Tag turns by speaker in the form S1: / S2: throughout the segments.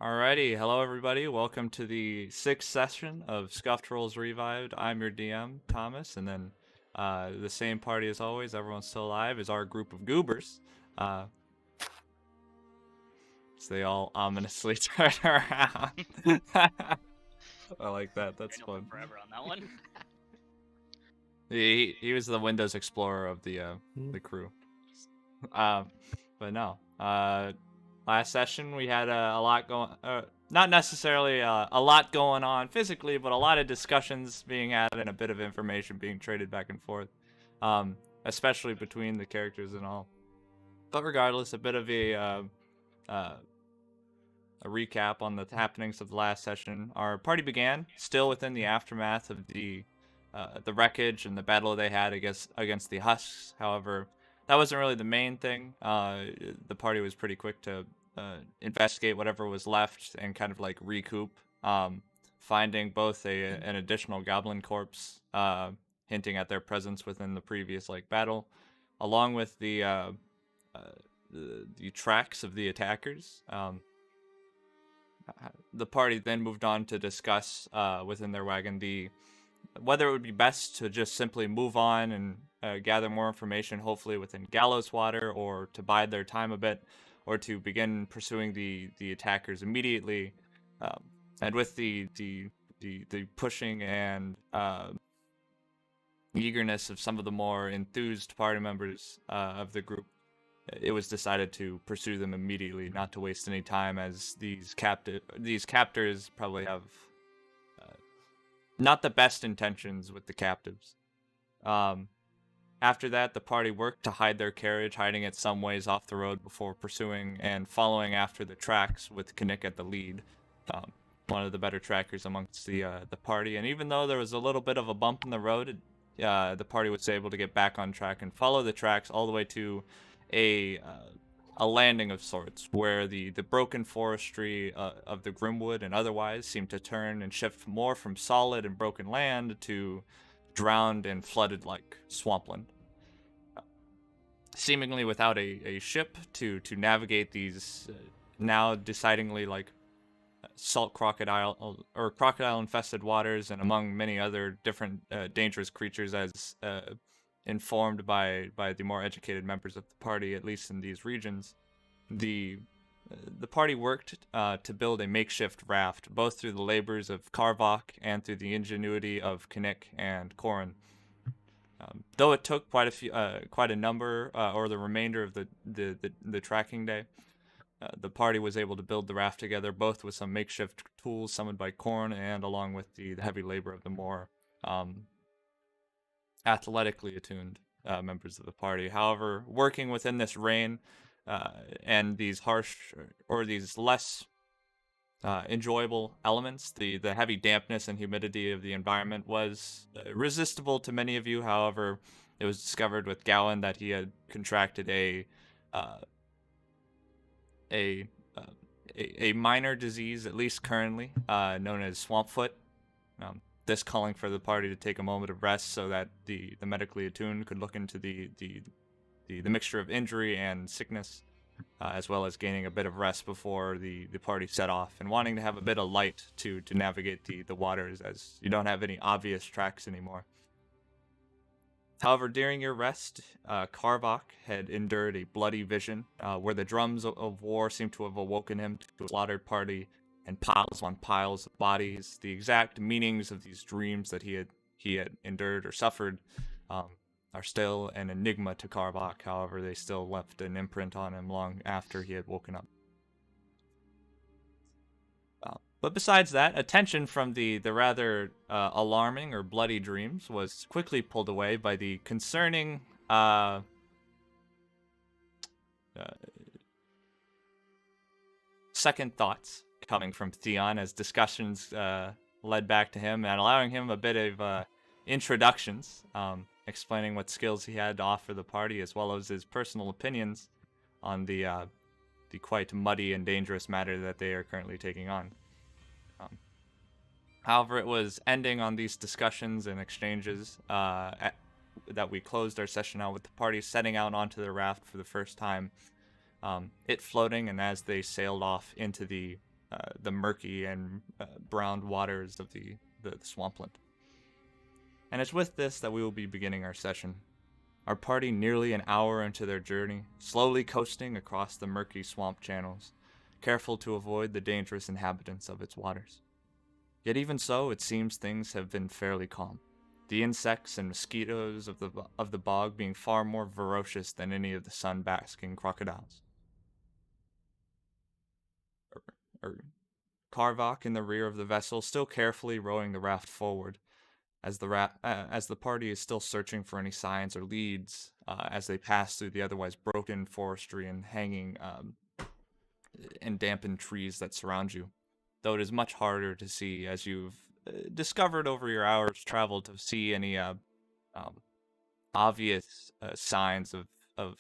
S1: Alrighty, hello everybody. Welcome to the sixth session of Scuffed Rolls Revived. I'm your DM, Thomas, and then the same party as always, everyone's still alive, is our group of goobers. Uh, so they all ominously turn around. I like that, that's fun.
S2: Forever on that one.
S1: He was the Windows Explorer of the crew. But no. Last session we had a lot going. Not necessarily a lot going on physically, but a lot of discussions being had and a bit of information being traded back and forth, especially between the characters and all. But regardless, a bit of a recap on the happenings of the last session. Our party began still within the aftermath of the wreckage and the battle they had against the husks. However, that wasn't really the main thing. The party was pretty quick to investigate whatever was left and kind of like recoup, finding both an additional goblin corpse, hinting at their presence within the previous battle, along with the tracks of the attackers. The party then moved on to discuss within their wagon whether it would be best to just simply move on and gather more information, hopefully within Gallows Water, or to bide their time a bit, or to begin pursuing the attackers immediately. And with the pushing and eagerness of some of the more enthused party members of the group, it was decided to pursue them immediately, not to waste any time, as these captors probably have not the best intentions with the captives. After that, the party worked to hide their carriage, hiding it some ways off the road before pursuing and following after the tracks, with Kinnick at the lead, one of the better trackers amongst the party. And even though there was a little bit of a bump in the road, the party was able to get back on track and follow the tracks all the way to a landing of sorts, where the broken forestry of the Grimwood and otherwise seemed to turn and shift more from solid and broken land to drowned and flooded like swampland. Seemingly without a ship to navigate these now decidingly salt crocodile or crocodile infested waters, and among many other different dangerous creatures, as informed by the more educated members of the party, at least in these regions. The party worked to build a makeshift raft, both through the labors of Karvok and through the ingenuity of Kinnick and Korin. Though it took quite a number, or the remainder of the tracking day, the party was able to build the raft together, both with some makeshift tools summoned by Korn and along with the heavy labor of the more athletically attuned members of the party. However, working within this rain and these harsh or these less enjoyable elements, the heavy dampness and humidity of the environment was resistible to many of you. However, it was discovered with Gowan that he had contracted a minor disease, at least currently, known as Swampfoot. This calling for the party to take a moment of rest so that the medically attuned could look into the mixture of injury and sickness, as well as gaining a bit of rest before the party set off, and wanting to have a bit of light to navigate the waters, as you don't have any obvious tracks anymore. However, during your rest, Karvok had endured a bloody vision where the drums of war seemed to have awoken him to a slaughtered party and piles on piles of bodies. The exact meanings of these dreams that he had endured or suffered are still an enigma to Karvok. However, they still left an imprint on him long after he had woken up. But besides that, attention from the rather alarming or bloody dreams was quickly pulled away by the concerning second thoughts coming from Theon, as discussions led back to him and allowing him a bit of introductions, explaining what skills he had to offer the party, as well as his personal opinions on the quite muddy and dangerous matter that they are currently taking on. However, it was ending on these discussions and exchanges that we closed our session out with the party setting out onto the raft for the first time, it floating, and as they sailed off into the the murky and brown waters of the swampland. And it's with this that we will be beginning our session. Our party nearly an hour into their journey, slowly coasting across the murky swamp channels, careful to avoid the dangerous inhabitants of its waters. Yet even so, it seems things have been fairly calm. The insects and mosquitoes of the bog being far more ferocious than any of the sun-basking crocodiles. Karvok in the rear of the vessel, still carefully rowing the raft forward, as the party is still searching for any signs or leads as they pass through the otherwise broken forestry and hanging and dampened trees that surround you. Though it is much harder to see, as you've discovered over your hours travel, to see any obvious signs of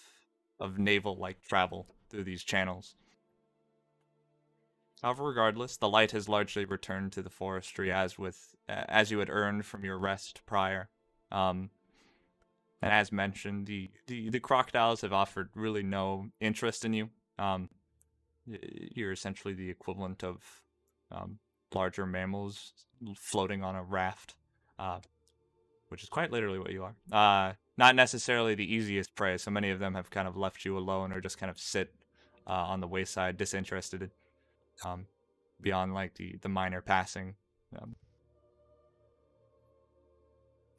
S1: naval-like travel through these channels. However, regardless, the light has largely returned to the forestry as you had earned from your rest prior. And as mentioned, the crocodiles have offered really no interest in you. You're essentially the equivalent of larger mammals floating on a raft, which is quite literally what you are. Not necessarily the easiest prey, so many of them have kind of left you alone or just kind of sit on the wayside, disinterested. Beyond like the minor passing.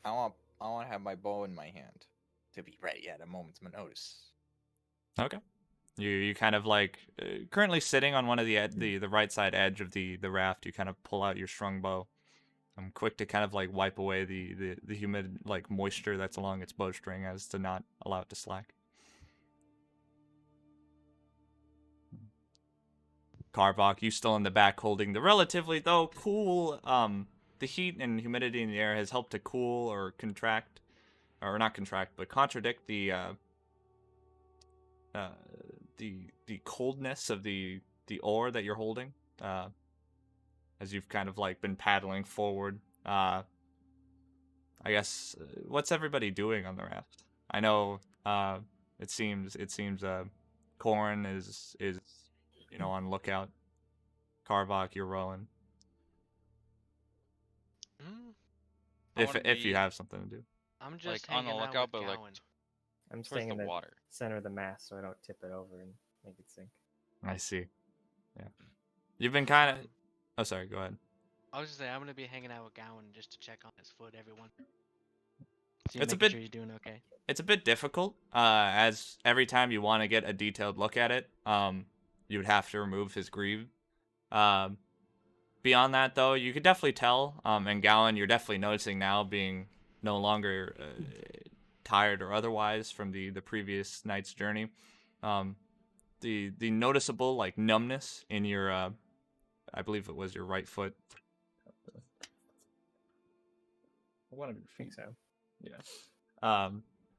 S2: I want to have my bow in my hand to be ready at a moment's notice.
S1: Okay. You kind of like currently sitting on one of the right side edge of the raft. You kind of pull out your strung bow. I'm quick to kind of like wipe away the humid like moisture that's along its bowstring as to not allow it to slack. Karvok, you still in the back holding the relatively, though, cool, the heat and humidity in the air has helped to cool or contract, or not contract, but contradict the coldness of the oar that you're holding, as you've kind of, like, been paddling forward. I guess, what's everybody doing on the raft? I know, it seems, Corn is on lookout. Karvok, you're rowing. If you have something to do.
S3: I'm just
S4: like on the lookout, but like
S5: I'm staying in the
S4: water.
S5: center of the mast so I don't tip it over and make it sink.
S1: I see. Yeah. You've been kind of... Oh, sorry, go ahead.
S3: I was just saying, I'm going to be hanging out with Gowan just to check on his foot, everyone.
S1: It's a bit...
S3: Sure he's doing okay.
S1: It's a bit difficult, as every time you want to get a detailed look at it, you would have to remove his greave. Beyond that, though, you could definitely tell, and Gowan, you're definitely noticing now, being no longer tired or otherwise from the previous night's journey, the noticeable like numbness in your I believe it was your right foot. One of your feet.
S5: So
S1: yeah.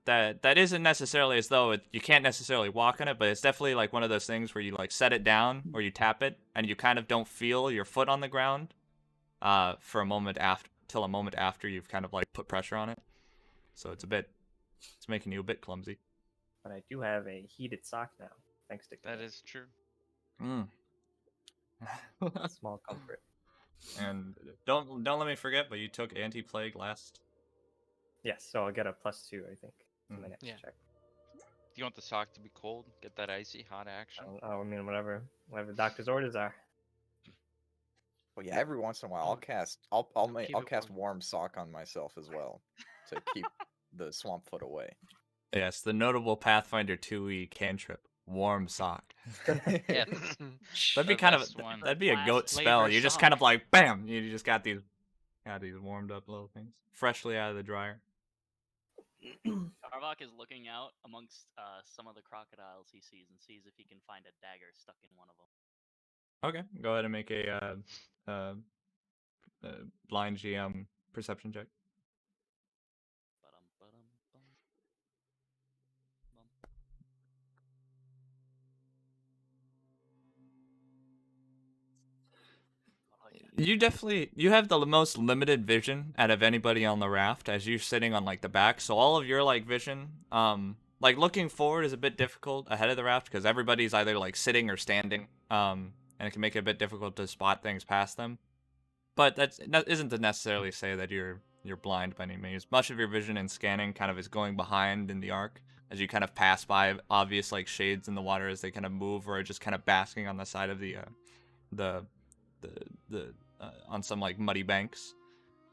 S1: That isn't necessarily as though you can't necessarily walk on it, but it's definitely like one of those things where you like set it down or you tap it and you kind of don't feel your foot on the ground for a moment after you've kind of like put pressure on it. So it's making you a bit clumsy.
S5: But I do have a heated sock now, thanks to
S4: That is true.
S5: small comfort.
S1: And don't let me forget, but you took anti-plague last.
S5: Yes, so I'll get a +2, I think, to my next
S3: Yeah.
S5: check.
S4: Do you want the sock to be cold? Get that icy hot action?
S5: I mean, whatever the doctor's orders are.
S2: Well, yeah, every once in a while I'll cast warm sock on myself as well to keep the swamp foot away.
S1: Yes, the notable Pathfinder 2e cantrip, warm sock.
S4: Yeah.
S1: That'd be that'd be a goat spell. You just kind of like bam, you just got these warmed up little things, freshly out of the dryer.
S6: Karvok is looking out amongst some of the crocodiles he sees and sees if he can find a dagger stuck in one of them.
S1: Okay, go ahead and make a blind GM perception check. You have the most limited vision out of anybody on the raft as you're sitting on like the back. So all of your like vision, like looking forward is a bit difficult ahead of the raft because everybody's either like sitting or standing. and it can make it a bit difficult to spot things past them. But that isn't to necessarily say that you're blind by any means. Much of your vision and scanning kind of is going behind in the arc as you kind of pass by obvious like shades in the water as they kind of move or are just kind of basking on the side of the on some like muddy banks.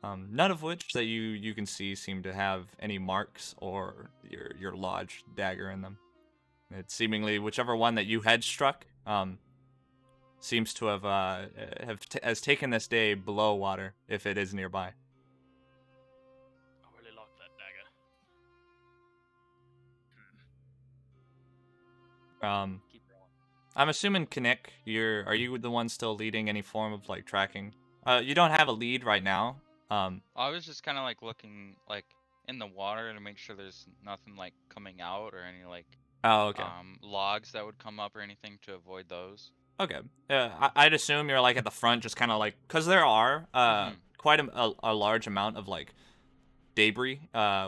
S1: None of which that you can see seem to have any marks or your lodged dagger in them. It's seemingly whichever one that you had struck seems to have has taken this day below water if it is nearby.
S6: I really like that dagger. Keep rolling.
S1: I'm assuming Kinnick, are you the one still leading any form of like tracking? You don't have a lead right now.
S4: I was just kind of like looking like in the water to make sure there's nothing like coming out or any like
S1: Oh, okay.
S4: logs that would come up or anything to avoid those.
S1: Okay. I'd assume you're like at the front, just kind of like, cause there are quite a large amount of like debris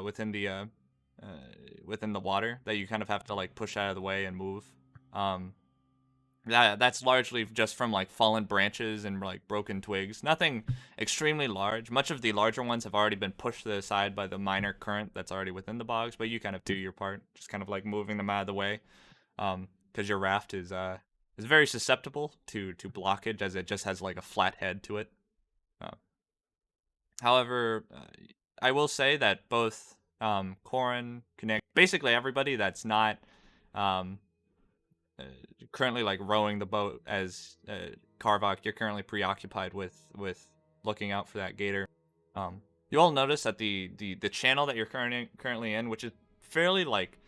S1: within the water that you kind of have to like push out of the way and move. That's largely just from like fallen branches and like broken twigs. Nothing extremely large. Much of the larger ones have already been pushed to the side by the minor current that's already within the bogs, but you kind of do your part, just kind of like moving them out of the way, because your raft is very susceptible to blockage as it just has like a flat head to it. However, I will say that both Corin, Connect, basically everybody that's not currently like rowing the boat as Karvok, you're currently preoccupied with looking out for that gator. You all notice that the channel that you're currently in, which is fairly like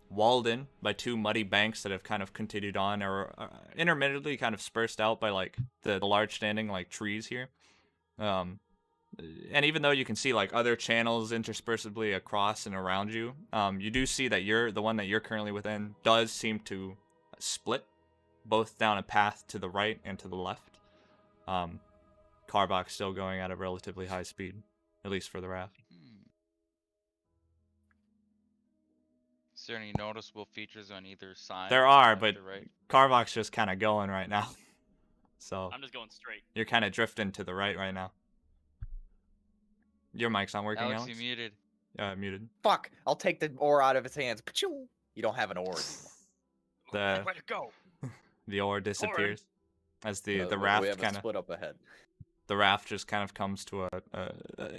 S1: walled in by two muddy banks that have kind of continued on or intermittently kind of spaced out by like the large standing like trees here. And even though you can see like other channels interspersively across and around you, you do see that the one that you're currently within does seem to split both down a path to the right and to the left. Carbach still going at a relatively high speed, at least for the raft.
S4: Is there any noticeable features on either side?
S1: There are,
S4: left
S1: but
S4: or right?
S1: Carbach's just kind of going right now. So
S6: I'm just going straight.
S1: you're kind of drifting to the right now. Your mic's not working,
S4: Alex,
S1: Alex?
S4: you muted.
S1: Muted.
S2: Fuck! I'll take the oar out of his hands. Pachoo! You don't have an oar anymore.
S6: Where'd it go?
S1: The oar disappears as the
S2: We
S1: raft
S2: have a
S1: kind of
S2: split up ahead.
S1: the raft just kind of comes to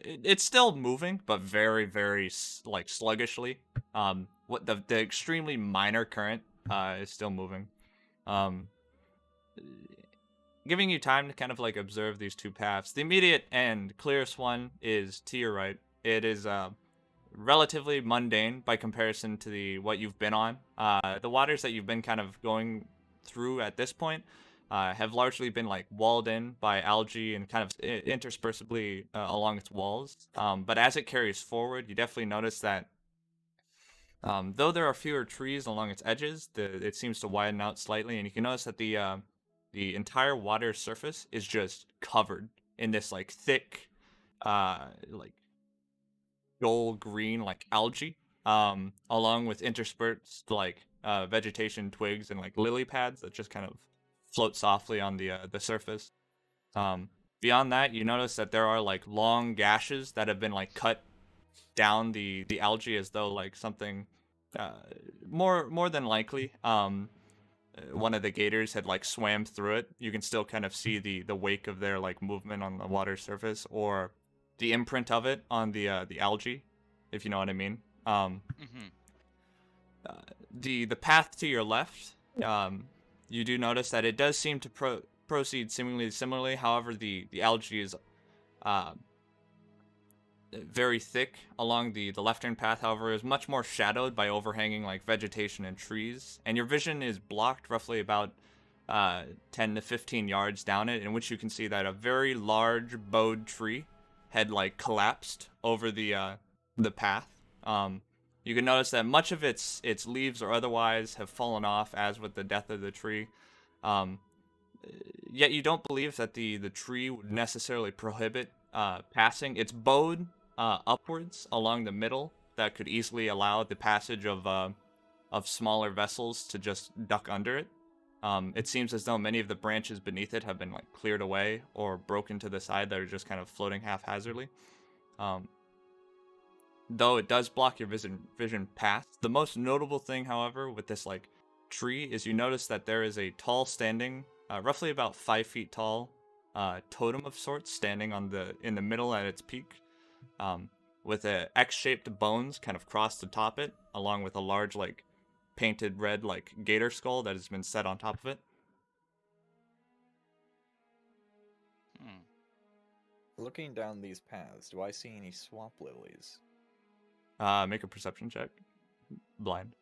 S1: it's still moving, but very very like sluggishly. What the extremely minor current is still moving, giving you time to kind of like observe these two paths. The immediate and clearest one is to your right. It is relatively mundane by comparison to what you've been on. The waters that you've been kind of going through at this point have largely been like walled in by algae and kind of interspersively along its walls. But as it carries forward, you definitely notice that though there are fewer trees along its edges, it seems to widen out slightly, and you can notice that the entire water surface is just covered in this like thick, like gold green like algae, along with interspersed like vegetation, twigs, and like lily pads that just kind of float softly on the surface. Beyond that, you notice that there are like long gashes that have been like cut down the algae as though like something more than likely one of the gators had like swam through it. You can still kind of see the wake of their like movement on the water surface or the imprint of it on the algae, if you know what I mean. The path to your left, you do notice that it does seem to proceed seemingly similarly. However, the algae is very thick along the left-hand path. However, is much more shadowed by overhanging like vegetation and trees, and your vision is blocked roughly about 10 to 15 yards down it, in which you can see that a very large bowed tree had like collapsed over the path. You can notice that much of its leaves or otherwise have fallen off, as with the death of the tree. Yet you don't believe that the tree would necessarily prohibit passing. It's bowed upwards along the middle that could easily allow the passage of smaller vessels to just duck under it. It seems as though many of the branches beneath it have been like cleared away or broken to the side that are just kind of floating haphazardly. Though it does block your vision path. The most notable thing, however, with this like tree is you notice that there is a tall standing, roughly about 5 feet tall, totem of sorts standing in the middle at its peak, with a X-shaped bones kind of crossed atop it, along with a large like painted red like gator skull that has been set on top of it.
S2: Looking down these paths, do I see any swamp lilies?
S1: Make a perception check. Blind.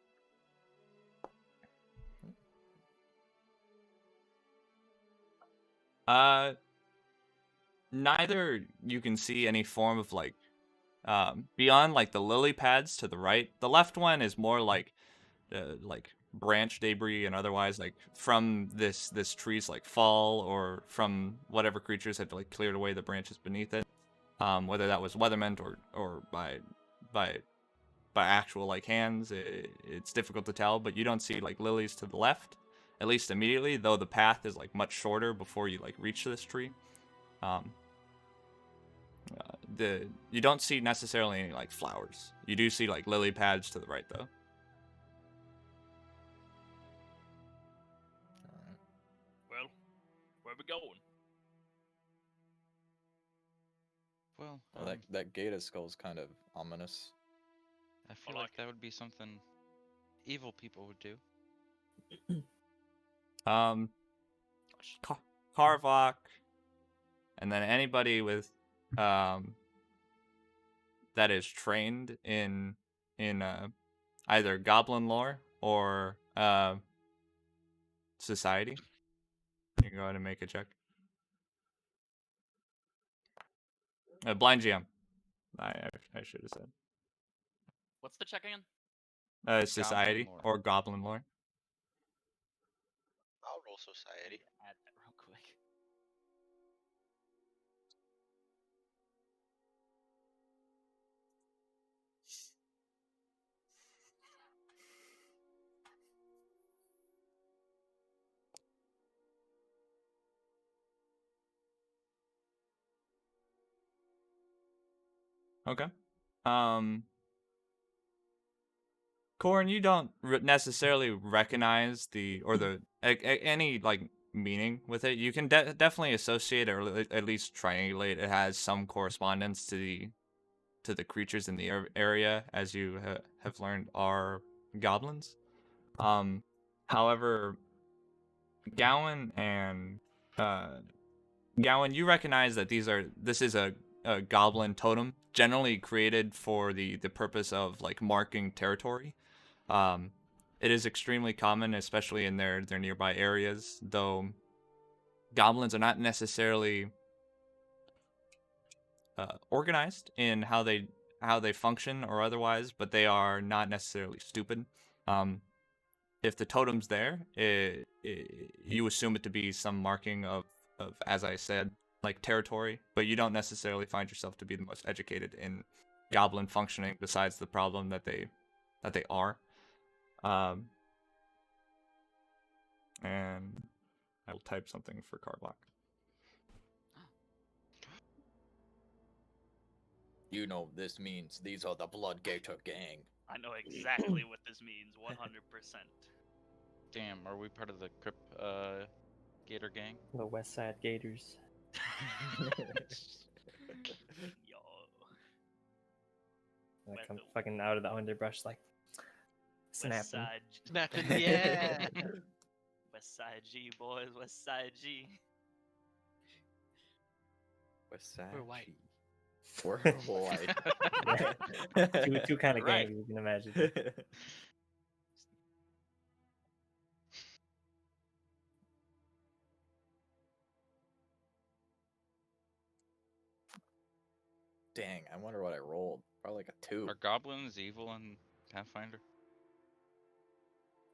S1: Neither you can see any form of like beyond like the lily pads to the right. The left one is more like branch debris and otherwise like from this tree's like fall or from whatever creatures had like cleared away the branches beneath it. Whether that was weatherment or by actual like hands, it's difficult to tell. But you don't see like lilies to the left, at least immediately. Though the path is like much shorter before you like reach this tree. You don't see necessarily any like flowers. You do see like lily pads to the right though.
S2: Alright.
S6: Well, where we going?
S4: Well,
S2: Well, that gator skull's kind of ominous.
S4: I feel
S6: like
S4: like that would be something evil people would do.
S1: Carvok, and then anybody with that is trained in either goblin lore or society. You can go ahead and make a check. Blind GM. I should have said.
S6: What's the check again?
S1: Society
S4: lore.
S1: or goblin lore.
S7: I'll roll society.
S6: Add that real quick.
S1: Okay. Corin, you don't necessarily recognize any like meaning with it. You can definitely associate or at least triangulate. It has some correspondence to the creatures in the area, as you have learned are goblins. However, Gowan, you recognize that this is a goblin totem, generally created for the purpose of like marking territory. It is extremely common, especially in their nearby areas, though goblins are not necessarily organized in how they function or otherwise, but they are not necessarily stupid. If the totem's there, you assume it to be some marking of, as I said, like territory, but you don't necessarily find yourself to be the most educated in goblin functioning, besides the problem that they are. And I will type something for Carblock.
S2: You know this means these are the Blood Gator gang.
S6: I know exactly what this means, 100%.
S4: Damn, are we part of the Gator gang?
S5: The West Side Gators.
S6: Yo.
S5: Like I'm
S6: Well,
S5: fucking out of the underbrush, like
S6: West
S5: snapping.
S6: Side,
S3: Snapping, yeah.
S6: West Side G, boys, West Side G.
S2: West Side.
S3: We're white.
S2: G. We're white.
S5: two kind of
S6: Right.
S5: gangs you can imagine.
S2: Dang, I wonder what I rolled. Probably like a 2.
S4: Are goblins evil in Pathfinder?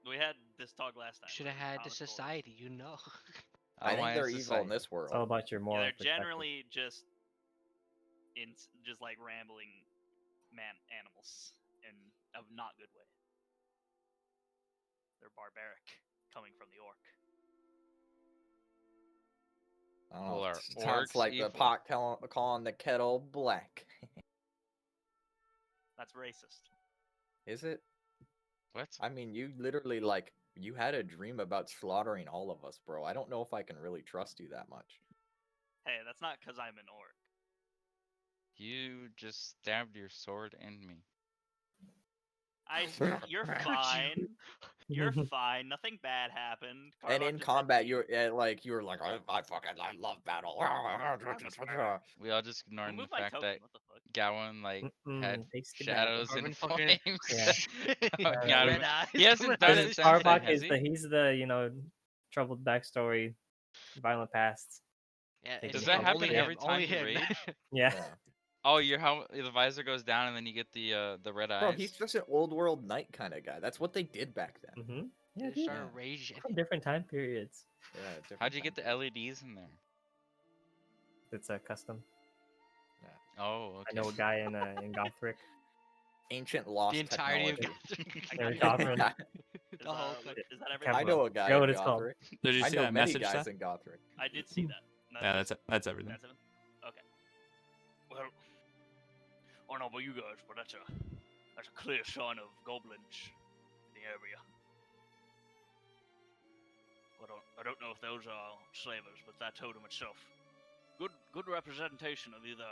S6: We had this talk last time.
S3: Should have had the
S6: Comic Book.
S3: society, you know.
S2: I think
S4: Why
S2: they're
S4: is
S2: evil in
S4: society?
S2: this
S5: It's all
S2: world.
S5: about your
S6: Yeah,
S5: moral
S6: they're
S5: perspective.
S6: generally just like rambling animals in a not good way. They're barbaric, coming from the orc.
S2: I don't
S4: Well,
S2: know.
S4: are
S2: Sounds
S4: orcs
S2: like the
S4: evil?
S2: pot calling the kettle black.
S6: That's racist.
S2: Is it?
S4: What?
S2: I mean, you literally you had a dream about slaughtering all of us, bro. I don't know if I can really trust you that much.
S6: Hey, that's not because I'm an orc.
S4: You just stabbed your sword in me.
S6: You're
S3: Could you?
S6: fine. You're fine. Nothing bad happened.
S2: And
S6: Karlach
S2: in
S6: just
S2: combat,
S6: had
S2: you're like, I love battle.
S4: We all just ignoring
S6: remove
S4: the
S6: my
S4: fact
S6: token.
S4: that
S6: What the fuck?
S4: Gowan had
S5: Tasty
S4: shadows
S3: Carbon
S4: and
S3: fucking-
S4: flames.
S5: Yeah.
S4: Got
S3: Red
S4: him.
S3: eyes
S4: He hasn't
S3: coming
S4: done
S3: out
S4: it
S3: of
S4: since
S3: his
S4: then,
S5: Arbok
S4: has
S5: is
S4: he?
S5: he's the troubled backstory, violent past.
S3: Yeah,
S5: Does
S3: it's
S4: that
S3: him,
S4: happen
S3: only
S4: every
S3: him,
S4: time
S3: only
S4: you
S3: him.
S4: rage?
S5: Yeah.
S2: Yeah.
S4: Oh, the visor goes down and then you get the red eyes.
S2: Bro, he's just an old world knight kind of guy. That's what they did back then.
S5: Mm-hmm. Yeah,
S3: They
S5: dude.
S3: started
S2: Yeah.
S3: raging.
S5: From different time periods.
S2: Yeah.
S4: How'd
S2: different
S4: you get the
S2: time.
S4: LEDs in there?
S5: It's a custom.
S4: Oh,
S5: I know a
S4: okay.
S5: guy in Gothric.
S2: Ancient lost
S3: The entirety of
S2: technology.
S6: I
S5: They're
S6: got
S5: Gothric.
S6: Is,
S3: The whole
S6: is that everything?
S5: Can't
S2: I know a guy
S5: Forget what
S2: in
S5: it's called.
S2: Gothric.
S1: Did you
S2: I
S1: see
S2: know
S1: that
S2: many
S1: message,
S2: guys
S1: Seth?
S2: in Gothric.
S6: I did see that.
S1: Yeah, that's everything.
S6: That's it. Okay. Well, I don't know about you guys, but that's a clear sign of goblins in the area. I don't know if those are slavers, but that totem itself, good representation of either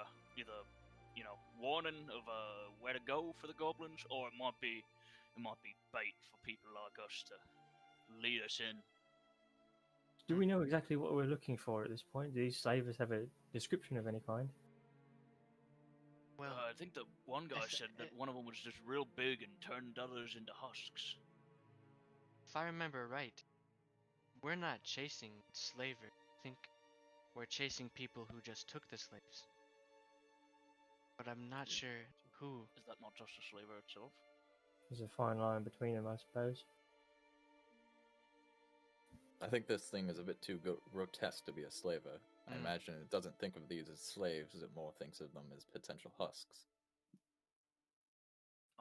S6: warning of where to go for the goblins, or it might be bait for people like us to lead us in.
S5: Do we know exactly what we're looking for at this point? Do these slavers have a description of any kind?
S3: Well,
S6: I think the one guy
S3: th-
S6: said that one of them was just real big and turned others into husks.
S3: if I remember right, we're not chasing slavers. I think we're chasing people who just took the slaves. But I'm not sure who.
S6: Is that not just a slaver itself?
S5: There's a fine line between them, I suppose.
S2: I think this thing is a bit too grotesque to be a slaver. I
S3: Mm.
S2: imagine it doesn't think of these as slaves, it more thinks of them as potential husks.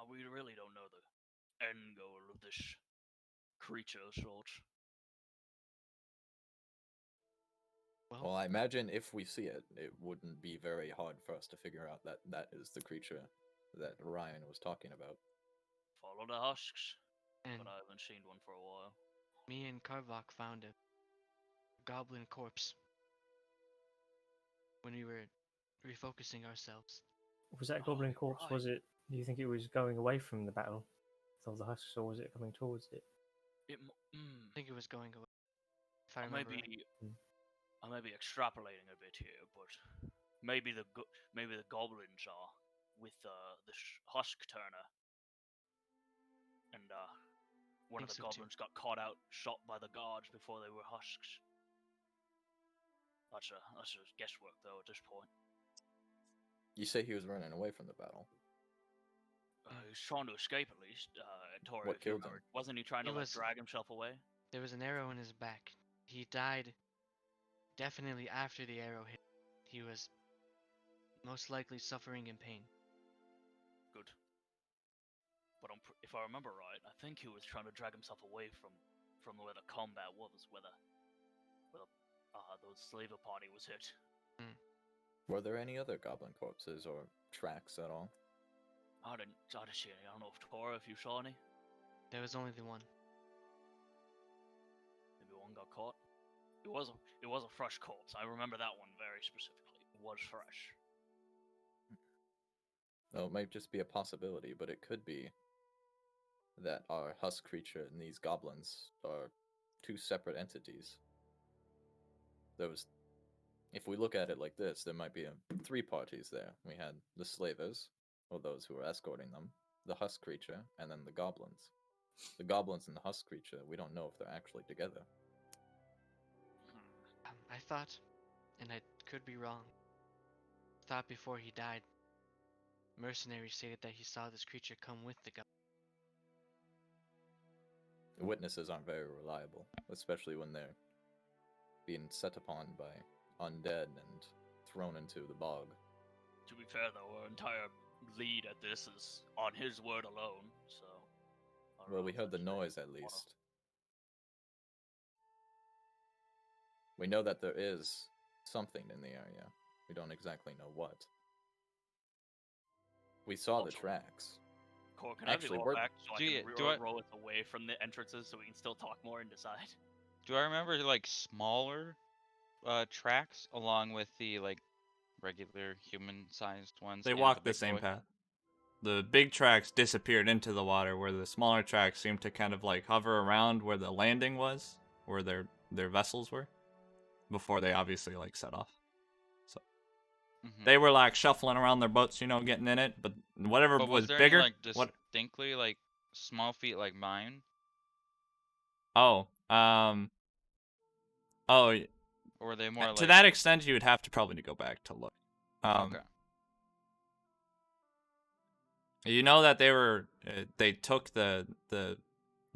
S6: We really don't know the end goal of this creature of sorts.
S2: Well, I imagine if we see it, it wouldn't be very hard for us to figure out that that is the creature that Ryan was talking about.
S6: Follow the husks,
S3: And
S6: but I haven't seen one for a while.
S3: me and Karvok found a goblin corpse when we were refocusing ourselves.
S5: Was that
S6: Oh,
S5: goblin
S6: you're
S5: corpse?
S6: right.
S5: Was it? Do you think it was going away from the battle of the husks, or was it coming towards it?
S3: I think it was going away. If I
S6: I may
S3: remember right.
S6: be,
S5: Hmm.
S6: I may be extrapolating a bit here, but maybe the goblins are with this husk turner, and one of
S3: Think
S6: the
S3: so too.
S6: goblins got caught out, shot by the guards before they were husks. That's a guesswork though at this point.
S2: You say he was running away from the battle.
S6: He was trying to escape at least. Tori,
S2: What
S6: if you
S2: killed him?
S6: remember. Wasn't he trying
S3: He
S6: to like
S3: was-
S6: drag himself away?
S3: There was an arrow in his back. He died definitely after the arrow hit. He was most likely suffering in pain.
S6: Good. But if I remember right, I think he was trying to drag himself away from where the combat was, where the slaver party was hit.
S2: Were there any other goblin corpses or tracks at all?
S6: I didn't see any. I don't know if Tora, if you saw any.
S3: There was only the one.
S6: Maybe one got caught. It was a fresh corpse. I remember that one very specifically. It was fresh.
S2: Well, it might just be a possibility, but it could be that our husk creature and these goblins are two separate entities. If we look at it like this, there might be three parties there. We had the slavers, or those who were escorting them, the husk creature, and then the goblins. The goblins and the husk creature, we don't know if they're actually together.
S3: I thought, and I could be wrong, thought before he died, mercenary stated that he saw this creature come with the goblin.
S2: The witnesses aren't very reliable, especially when they're being set upon by undead and thrown into the bog.
S6: To be fair though, our entire lead at this is on his word alone, so... I don't
S2: Well,
S6: know
S2: we
S6: if
S2: heard the
S6: that's
S2: noise
S6: really
S2: at
S6: wanna-
S2: least. We know that there is something in the area. We don't exactly know what. We saw the
S6: Also-
S2: tracks.
S6: Cor, can
S2: Actually,
S6: I have you
S2: we're-
S6: back so
S4: Do
S6: I
S4: you-
S6: can
S4: do I-
S6: roll us away from the entrances so we can still talk more and decide?
S4: Do I remember like smaller tracks along with the like regular human-sized ones?
S1: They
S4: and
S1: walked the
S4: big
S1: same
S4: boy?
S1: path. The big tracks disappeared into the water, where the smaller tracks seemed to kind of like hover around where the landing was, where their vessels were, before they obviously like set off. So
S4: Mhm.
S1: they were like shuffling around their boats, you know, getting in it. But whatever
S4: But
S1: was
S4: was there
S1: bigger,
S4: any like
S1: what?
S4: distinctly like small feet like mine,
S1: Oh, oh,
S4: or were they more
S1: to
S4: like
S1: that extent, you would have to probably go back to look.
S4: okay?
S1: You know that they took the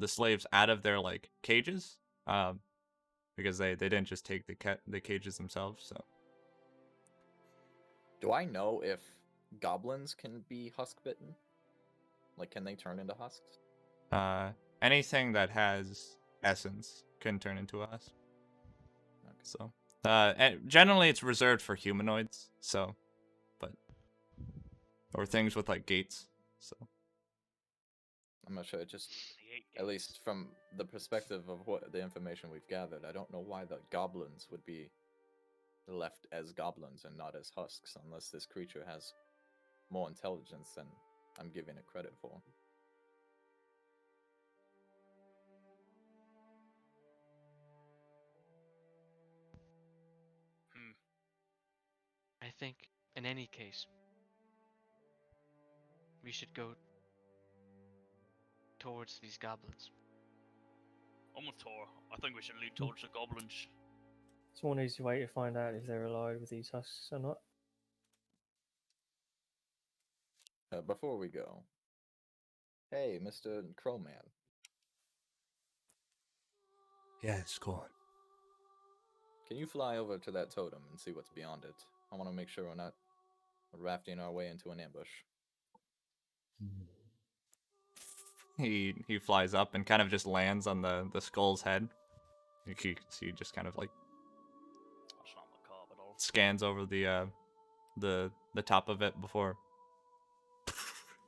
S1: slaves out of their like cages, because they didn't just take the cages themselves. So
S2: Do I know if goblins can be husk bitten? Like, can they turn into husks?
S1: anything that has essence can turn into a husk.
S2: Okay.
S1: So and generally it's reserved for humanoids. So, but or things with like gates. So
S2: I'm not sure. It just,
S6: The eight
S2: at
S6: gates.
S2: least from the perspective of what the information we've gathered, I don't know why the goblins would be left as goblins and not as husks, unless this creature has more intelligence than I'm giving it credit for.
S3: I think, in any case, we should go towards these goblins.
S6: I'm with Tor. I think we should lead towards the goblins.
S5: It's one easy way to find out if they're alive with these husks or not.
S2: Before we go, hey, Mr. Crowman,
S1: yeah, it's cool.
S2: can you fly over to that totem and see what's beyond it? I want to make sure we're not rafting our way into an ambush.
S1: He flies up and kind of just lands on the skull's head. You can see just kind of like
S6: That's not macabre at all.
S1: scans over the top of it before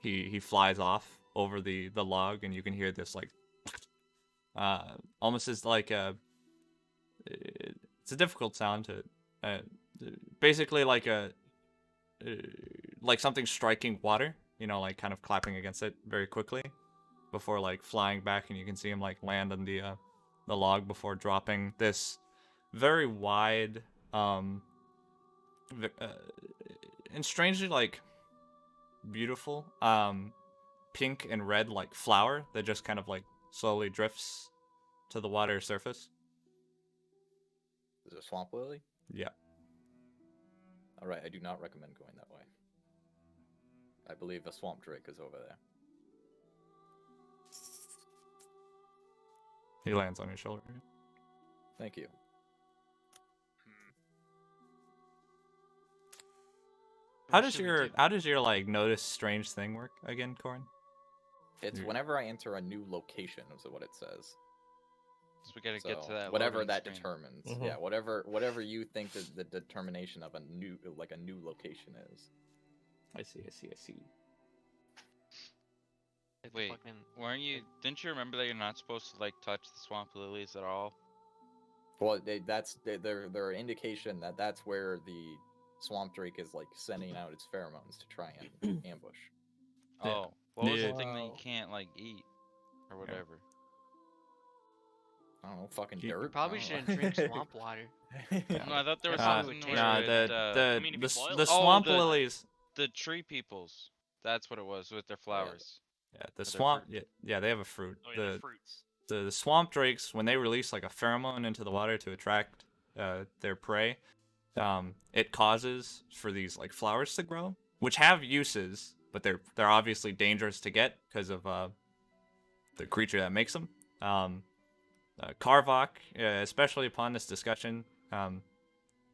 S1: he flies off over the log, and you can hear this like almost as like it's a difficult sound to basically like a like something striking water, you know, like kind of clapping against it very quickly before like flying back, and you can see him like land on the log before dropping this very wide and strangely like beautiful pink and red like flower that just kind of like slowly drifts to the water surface.
S2: Is it a swamp lily?
S1: Yeah.
S2: Alright, I do not recommend going that way. I believe a swamp drake is over there.
S1: He lands on your shoulder.
S2: Thank you.
S1: How
S3: What
S1: does
S3: should we
S1: your
S3: do?
S1: how does your like notice strange thing work again, Corin?
S2: It's
S1: You-
S2: whenever I enter a new location, is what it says.
S4: So we gotta get to
S2: So,
S4: that.
S2: whatever
S4: loading
S2: that
S4: screen.
S2: determines.
S5: Mhm.
S2: Yeah, whatever you think that the determination of a new location is.
S1: I see.
S3: Like the
S4: Wait,
S3: fucking-
S4: weren't you? Didn't you remember that you're not supposed to like touch the swamp lilies at all?
S2: Well, they're an indication that that's where the swamp drake is like sending out its pheromones to try and ambush.
S1: Yeah.
S4: Oh, what was
S1: Yeah.
S4: the thing that you
S5: Wow.
S4: can't like eat or whatever?
S2: I don't know, fucking
S1: You
S2: dirt.
S3: You probably
S2: I don't
S3: shouldn't
S2: know.
S3: drink swamp water.
S4: No, I thought there was
S3: That's how it
S4: something
S3: would
S4: where
S3: taste.
S1: Nah,
S4: it,
S1: the
S6: I mean, if you boil
S1: the
S6: it-
S4: Oh,
S1: swamp
S4: the-
S1: lilies.
S4: the tree peoples. That's what it was with their flowers.
S1: Yeah, the
S4: Are there
S1: swamp. Yeah, they have a fruit.
S6: Oh yeah, the fruits.
S1: The swamp drakes, when they release like a pheromone into the water to attract their prey, it causes for these like flowers to grow, which have uses, but they're obviously dangerous to get because of the creature that makes them. Karvok, especially upon this discussion,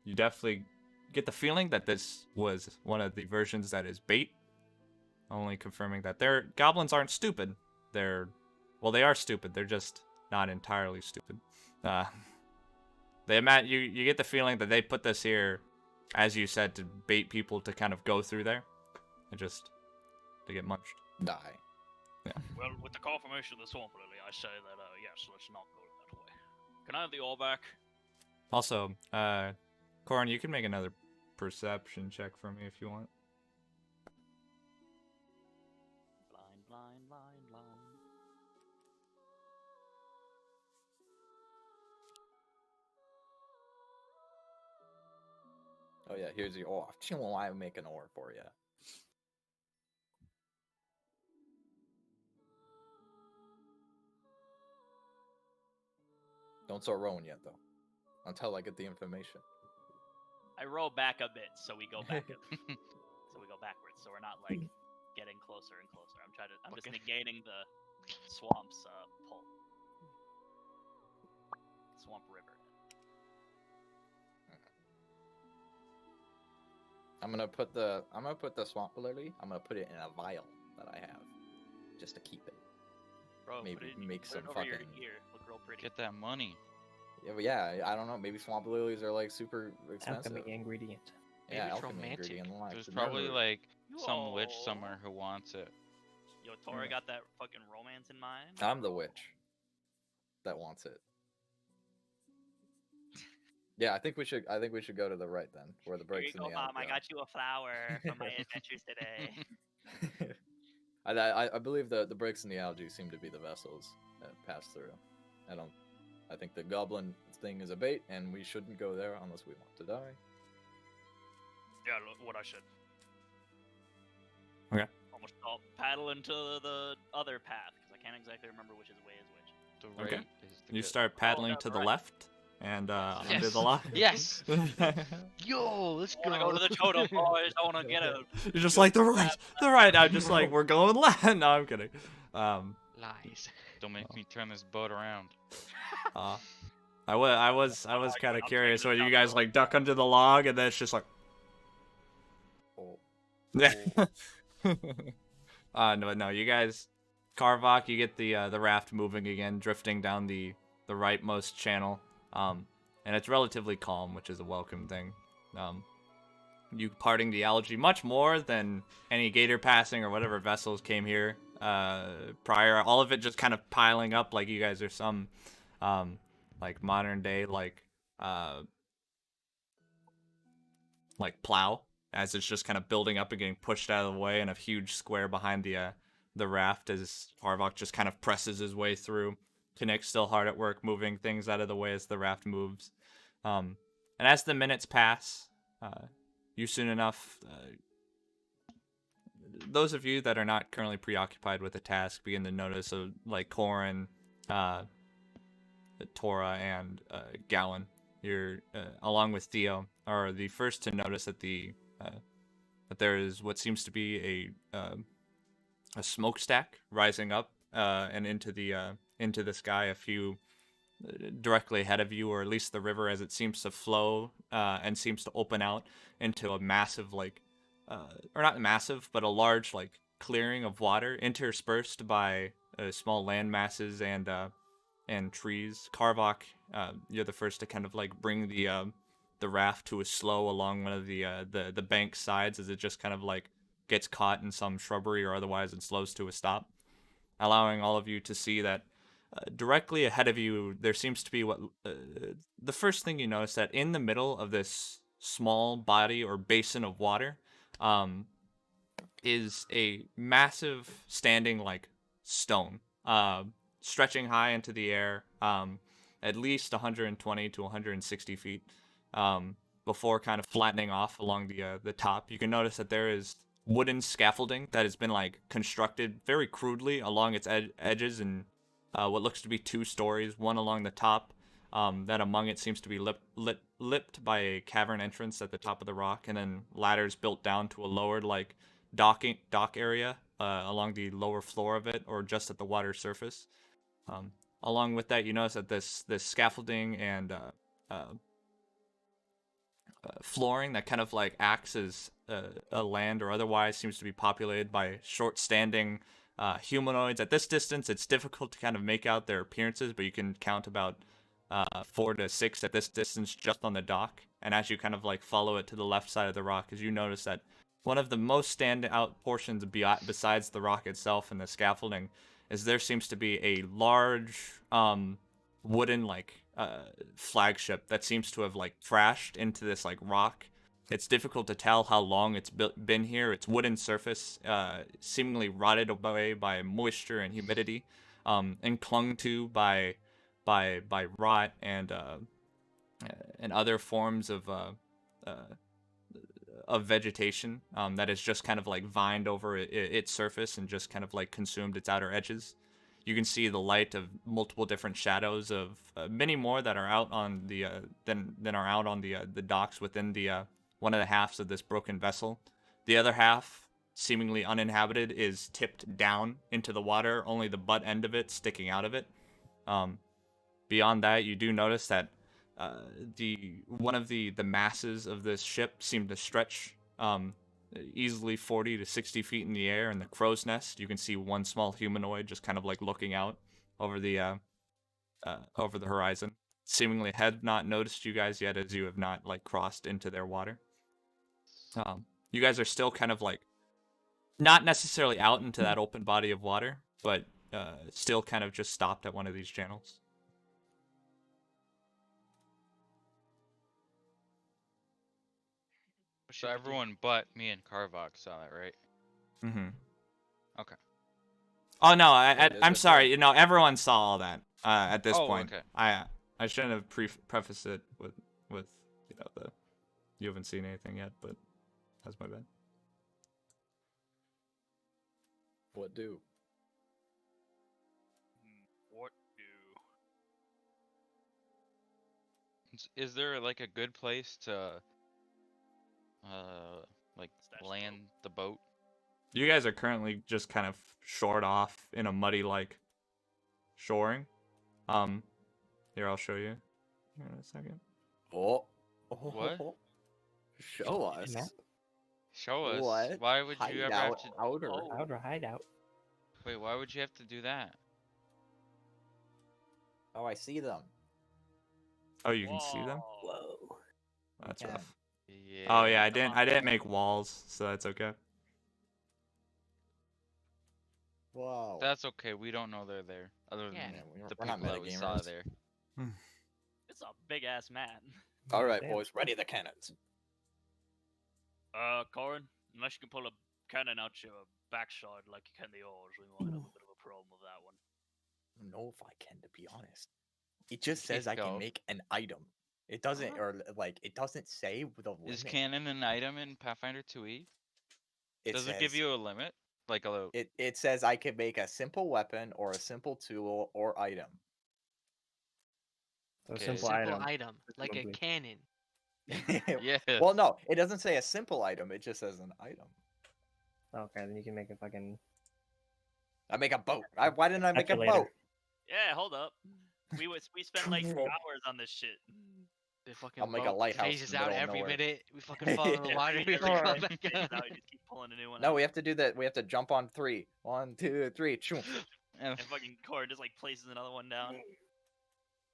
S1: you definitely get the feeling that this was one of the versions that is bait. Only confirming that their goblins aren't stupid. They are stupid. They're just not entirely stupid. you get the feeling that they put this here, as you said, to bait people to kind of go through there, and just to get munched.
S2: Die.
S6: Well, with the confirmation of the swamp lily, I say that yes, let's not go that way. Can I have the ore back?
S1: Also, Corin, you can make another perception check for me if you want.
S6: Blind, blind, blind, blind.
S2: Oh yeah, here's your ore. I make an ore for you. Don't start rolling yet though, until I get the information.
S7: I roll back a bit, so we go back. So we go backwards, so we're not like getting closer and closer. I'm just negating the swamp's pull. Swamp river.
S2: I'm gonna put the swamp lily. I'm gonna put it in a vial that I have, just to keep it.
S7: Bro,
S2: Maybe
S7: put it,
S2: make
S7: put
S2: some
S7: it over your
S2: fucking-
S7: ear. Look real pretty.
S4: Get that money.
S2: Yeah, but yeah, I don't know. Maybe swamp lilies are like super expensive.
S5: Alchemy ingredient.
S2: Yeah,
S3: Maybe it's
S2: alchemy
S3: romantic.
S2: ingredient. Like
S4: There's
S2: the
S4: probably
S2: murderer.
S4: like some witch
S7: Whoa.
S4: somewhere who wants it.
S7: Yo, Tora got that fucking romance in mind.
S2: I'm the witch that wants it. Yeah, I think we should go to the right then, where the
S7: Here
S2: breaks
S7: you
S2: in
S7: go,
S2: the
S7: Mom. I
S2: algae
S7: got you a flower for my adventures today.
S2: are. I believe the breaks in the algae seem to be the vessels that pass through. I think the goblin thing is a bait, and we shouldn't go there unless we want to die.
S6: Yeah, look what I said.
S1: Okay.
S6: Almost I'll paddle into the other path because I can't exactly remember which is way is which.
S4: The
S1: Okay.
S4: right is the
S1: You
S4: good.
S1: start paddling
S6: no,
S1: to
S6: the
S1: the
S6: right.
S1: left and under
S3: Yes.
S1: the lock.
S3: Yes. Yo, let's
S6: I want to go to the totem, boys. I want to get a.
S1: You're just like the right. I'm just like we're going left. No, I'm kidding.
S3: Lies.
S4: Don't make me turn this boat around.
S1: I was kind of
S6: I'm
S1: curious
S6: taking
S1: when
S6: it
S1: you
S6: down
S1: guys
S6: the
S1: like duck under the log and then it's just like.
S2: Oh.
S1: No, you guys, Karvok, you get the raft moving again, drifting down the rightmost channel, and it's relatively calm, which is a welcome thing. You parting the algae much more than any gator passing or whatever vessels came here prior. All of it just kind of piling up like you guys are some like modern day like plow, as it's just kind of building up and getting pushed out of the way in a huge square behind the raft as Harvok just kind of presses his way through. Kinnick's still hard at work moving things out of the way as the raft moves. And as the minutes pass, you soon enough, those of you that are not currently preoccupied with the task begin to notice, like Corin, Tora, and Gallon. You're, along with Theo, are the first to notice that that there is what seems to be a smokestack rising up and into the sky a few directly ahead of you, or at least the river as it seems to flow and seems to open out into a massive or not massive, but a large clearing of water interspersed by small land masses and trees. Karvok, you're the first to kind of bring the raft to a slow along one of the bank sides as it just kind of gets caught in some shrubbery or otherwise and slows to a stop, allowing all of you to see that directly ahead of you there seems to be the first thing you notice, that in the middle of this small body or basin of water is a massive standing stone stretching high into the air, at least 120 to 160 feet, before kind of flattening off along the top. You can notice that there is wooden scaffolding that has been constructed very crudely along its edges, and what looks to be 2 stories, one along the top, that among it seems to be lipped by a cavern entrance at the top of the rock, and then ladders built down to a lowered dock area along the lower floor of it, or just at the water surface. Along with that, you notice that this scaffolding and flooring that kind of acts as a land or otherwise seems to be populated by short-standing humanoids. At this distance, it's difficult to kind of make out their appearances, but you can count about 4 to 6 at this distance just on the dock. And as you kind of like follow it to the left side of the rock, as you notice that one of the most standout portions besides the rock itself and the scaffolding is there seems to be a large wooden like flagship that seems to have like crashed into this like rock. It's difficult to tell how long it's been here. Its wooden surface seemingly rotted away by moisture and humidity, and clung to by rot and other forms of vegetation that is just kind of like vined over its surface and just kind of like consumed its outer edges. You can see the light of multiple different shadows of many more that are out on the than are out on the docks within the one of the halves of this broken vessel. The other half, seemingly uninhabited, is tipped down into the water, only the butt end of it sticking out of it. Beyond that, you do notice that one of the masses of this ship seemed to stretch easily 40 to 60 feet in the air. In the crow's nest, you can see one small humanoid just kind of like looking out over the horizon. Seemingly had not noticed you guys yet, as you have not like crossed into their water. You guys are still kind of like not necessarily out into that open body of water, but still kind of just stopped at one of these channels.
S4: So everyone but me and Karvok saw it, right?
S1: Mm-hmm.
S4: Okay.
S1: Oh no,
S2: Wait,
S1: I'm
S2: is it
S1: sorry. You know, everyone saw all that at this
S4: Oh,
S1: point.
S4: okay.
S1: I shouldn't have prefaced it with you know you haven't seen anything yet, but that's my bad.
S2: What do?
S6: What do?
S4: Is there like a good place to like
S6: Stash the
S4: land the boat?
S1: You guys are currently just kind of shored off in a muddy like shoring. Here I'll show you. Here in a second.
S2: Oh.
S4: What?
S2: Show us.
S5: Map?
S4: Show us.
S2: What?
S4: Why would you ever have
S2: Hideout
S4: to?
S2: outer.
S6: Oh.
S5: Outer hideout.
S4: Wait, why would you have to do that?
S2: Oh, I see them.
S1: Oh, you can see them.
S6: Whoa.
S5: Whoa.
S1: That's
S2: can.
S1: rough.
S4: Yeah.
S1: Oh yeah,
S6: Come on,
S1: I didn't
S6: man.
S1: make walls, so that's okay.
S2: Wow.
S4: That's okay. We don't know they're there. Other than
S3: Yeah.
S4: the
S2: we're not
S4: people that we saw
S2: metagamers.
S4: there.
S6: It's a big ass man.
S2: All right,
S5: Damn.
S2: boys, ready the cannons.
S6: Corin, unless you can pull a cannon out your backside like you can the oars, we might have a bit of a problem with that one.
S2: I don't know if I can, to be honest. It just says
S4: Keep
S2: I can
S4: going.
S2: make an item. It doesn't, or like, it doesn't say the limit.
S4: Is cannon an item in Pathfinder 2e?
S2: It
S4: Does
S2: says,
S4: it give you a limit? Like a
S2: It says I can make a simple weapon or a simple tool or item.
S5: So a
S4: Okay.
S5: simple,
S3: Simple
S5: item.
S3: item, like a
S5: Presumably.
S3: cannon.
S4: yeah.
S2: Well, no, it doesn't say a simple item. It just says an item.
S5: Okay, then you can make a fucking.
S2: I make a boat. Why didn't I make a
S5: Calculator.
S2: boat?
S6: Yeah, hold up. We spent like 2 hours on this shit.
S3: The fucking
S2: I'll make a
S3: boat
S2: lighthouse in
S3: phases
S2: the
S3: out
S2: middle of
S3: every
S2: nowhere.
S3: minute. We fucking fall in the
S2: Yeah,
S3: water. We
S6: Every
S3: come
S6: time
S3: back
S6: it phases
S3: up.
S6: out, you just keep pulling a new one
S2: No,
S6: out.
S2: we have to do that. We have to jump on 3. 1, 2, 3. Choo.
S6: And fucking Corin just like places another one down.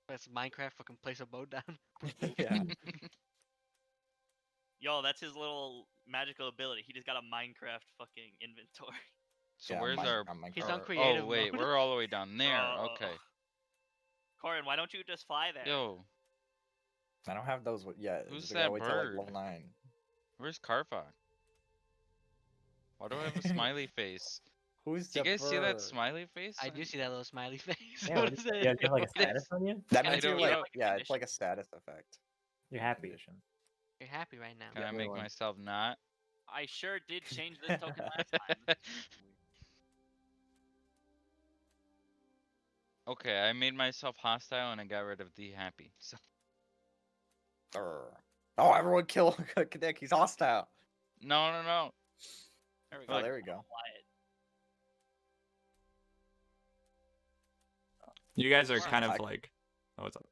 S3: That's Minecraft. Fucking place a boat down.
S2: Yeah.
S6: Yo, that's his little magical ability. He just got a Minecraft fucking inventory.
S4: So
S2: Yeah,
S4: where's our?
S3: He's
S2: Minecraft.
S3: on creative
S4: Oh wait,
S3: mode.
S4: we're all the way down there. Okay.
S6: Corin, why don't you just fly there?
S4: Yo,
S2: I don't have those yet.
S4: Who's
S2: Just gotta
S4: that
S2: wait till like
S4: bird?
S2: level 9.
S4: where's Karvok? Why do I have a smiley face?
S2: Who's
S4: Do you
S2: the
S4: guys see that
S2: bird?
S4: smiley face?
S3: I do see that little smiley face.
S5: Yeah,
S3: What is that?
S5: Yeah, do you have like a
S3: What is-
S5: status on you?
S2: That
S3: I
S2: means you're
S4: don't
S2: like,
S4: know.
S2: yeah, it's like a status effect.
S5: You're happy.
S2: Condition.
S3: You're happy right now.
S4: Can
S5: Yeah,
S4: I make
S5: everyone.
S4: myself not?
S6: I sure did change this token last time.
S4: Okay, I made myself hostile and I got rid of the happy. So
S2: Brr. Oh, everyone kill Nick. He's hostile.
S4: no.
S6: There we go.
S2: Oh, there we go.
S6: Quiet.
S1: You guys are
S6: Wow.
S1: kind of like, oh, what's up?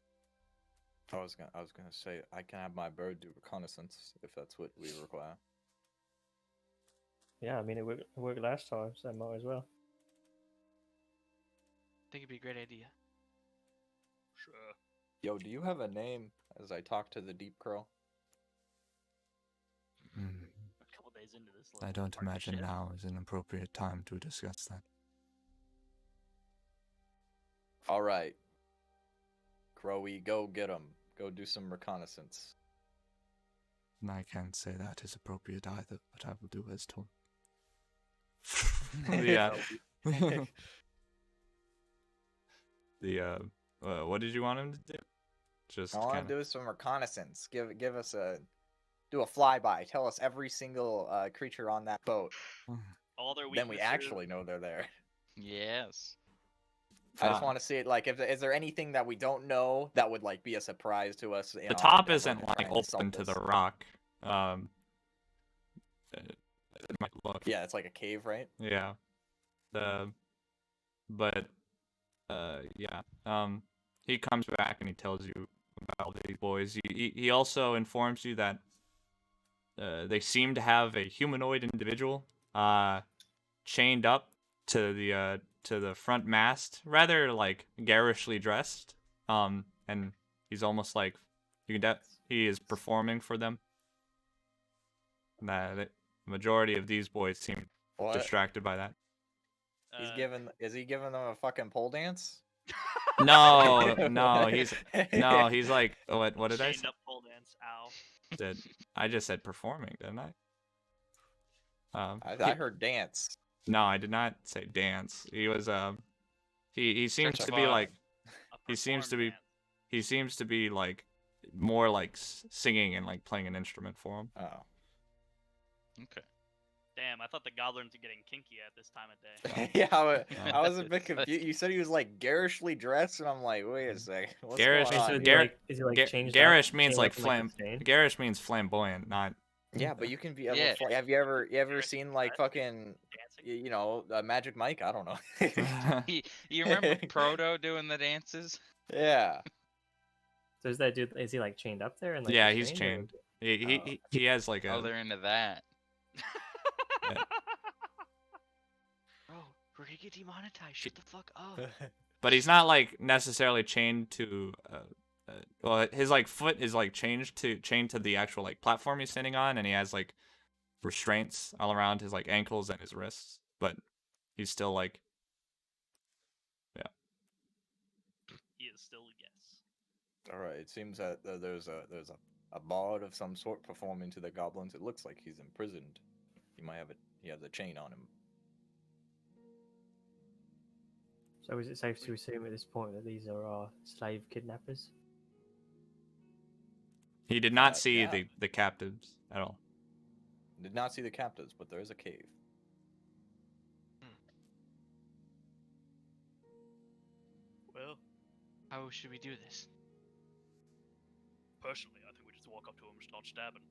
S2: I was gonna say I can have my bird do reconnaissance if that's what we require.
S5: Yeah, I mean, it worked last time, so might as well.
S3: I think it'd be a great idea.
S6: Sure.
S2: Yo, do you have a name as I talk to the deep crow?
S1: Hmm,
S6: A couple days into this.
S1: I
S6: little
S1: don't imagine
S6: partnership.
S1: now is an appropriate time to discuss that.
S2: All right. Crowy, go get him. Go do some reconnaissance.
S1: And I can't say that is appropriate either, but I will do as told. What did you want him to do? Just
S2: I want
S1: kind
S2: to do some reconnaissance. Give us do a flyby. Tell us every single creature on that boat.
S1: of.
S6: All their
S2: Then we
S6: weaknesses.
S2: actually know they're there.
S4: Yes.
S2: I just want to see it. Like, is there anything that we don't know that would like be a surprise to us?
S1: The top isn't like open to the rock. It might look.
S2: Yeah, it's like a cave, right?
S1: Yeah. But yeah. He comes back and he tells you about these boys. He also informs you that they seem to have a humanoid individual chained up to the front mast, rather like garishly dressed. And he's almost like he is performing for them. The majority of these boys seem
S2: What?
S1: distracted by that.
S2: Is he giving them a fucking pole dance?
S1: No, he's like, what did I
S6: Chained
S1: say?
S6: up pole dance. Ow.
S1: I just said performing, didn't I?
S2: I heard dance.
S1: No, I did not say dance. He was he seems
S2: Such a
S1: to be
S2: vibe.
S1: like
S6: A
S1: he seems to
S6: perform
S1: be
S6: dance.
S1: he seems to be like more like singing and like playing an instrument for him.
S2: Oh.
S4: Okay.
S6: Damn, I thought the goblins are getting kinky at this time of day.
S2: Yeah, I was a bit confused. You said he was like garishly dressed, and I'm like, wait a second, what's
S1: Garish-
S2: going on?
S5: So
S2: here?
S5: is he like, is he like changed
S1: Garish
S5: up,
S1: means
S5: chained
S1: like
S5: up in, like, a chain?
S1: Garish means flamboyant, not.
S2: Yeah, but you can be.
S4: Yeah.
S2: Have you ever
S6: Garishly
S2: seen like
S6: dressed?
S2: fucking
S6: Dancing.
S2: you know Magic Mike? I don't know.
S4: You remember Proto doing the dances?
S2: Yeah.
S5: So is that dude? Is he like chained up there and like?
S1: Yeah,
S5: he's
S1: he's
S5: chained, or-
S1: chained. He has like
S4: Oh,
S1: a.
S4: they're into that.
S1: Yeah.
S3: Bro, we're gonna get demonetized. Shut the fuck up.
S1: But he's not like necessarily chained to well, his like foot is like chained to the actual like platform he's standing on, and he has like restraints all around his like ankles and his wrists, but he's still like
S6: He is still yes.
S2: All right. It seems that there's a bard of some sort performing to the goblins. It looks like he's imprisoned. He has a chain on him.
S5: So is it safe to assume at this point that these are our slave kidnappers?
S1: he did not see
S2: yeah.
S1: the captives at all.
S2: Did not see the captives, but there is a cave.
S6: Well,
S3: How should we do this?
S6: personally, I think we just walk up to him and start stabbing.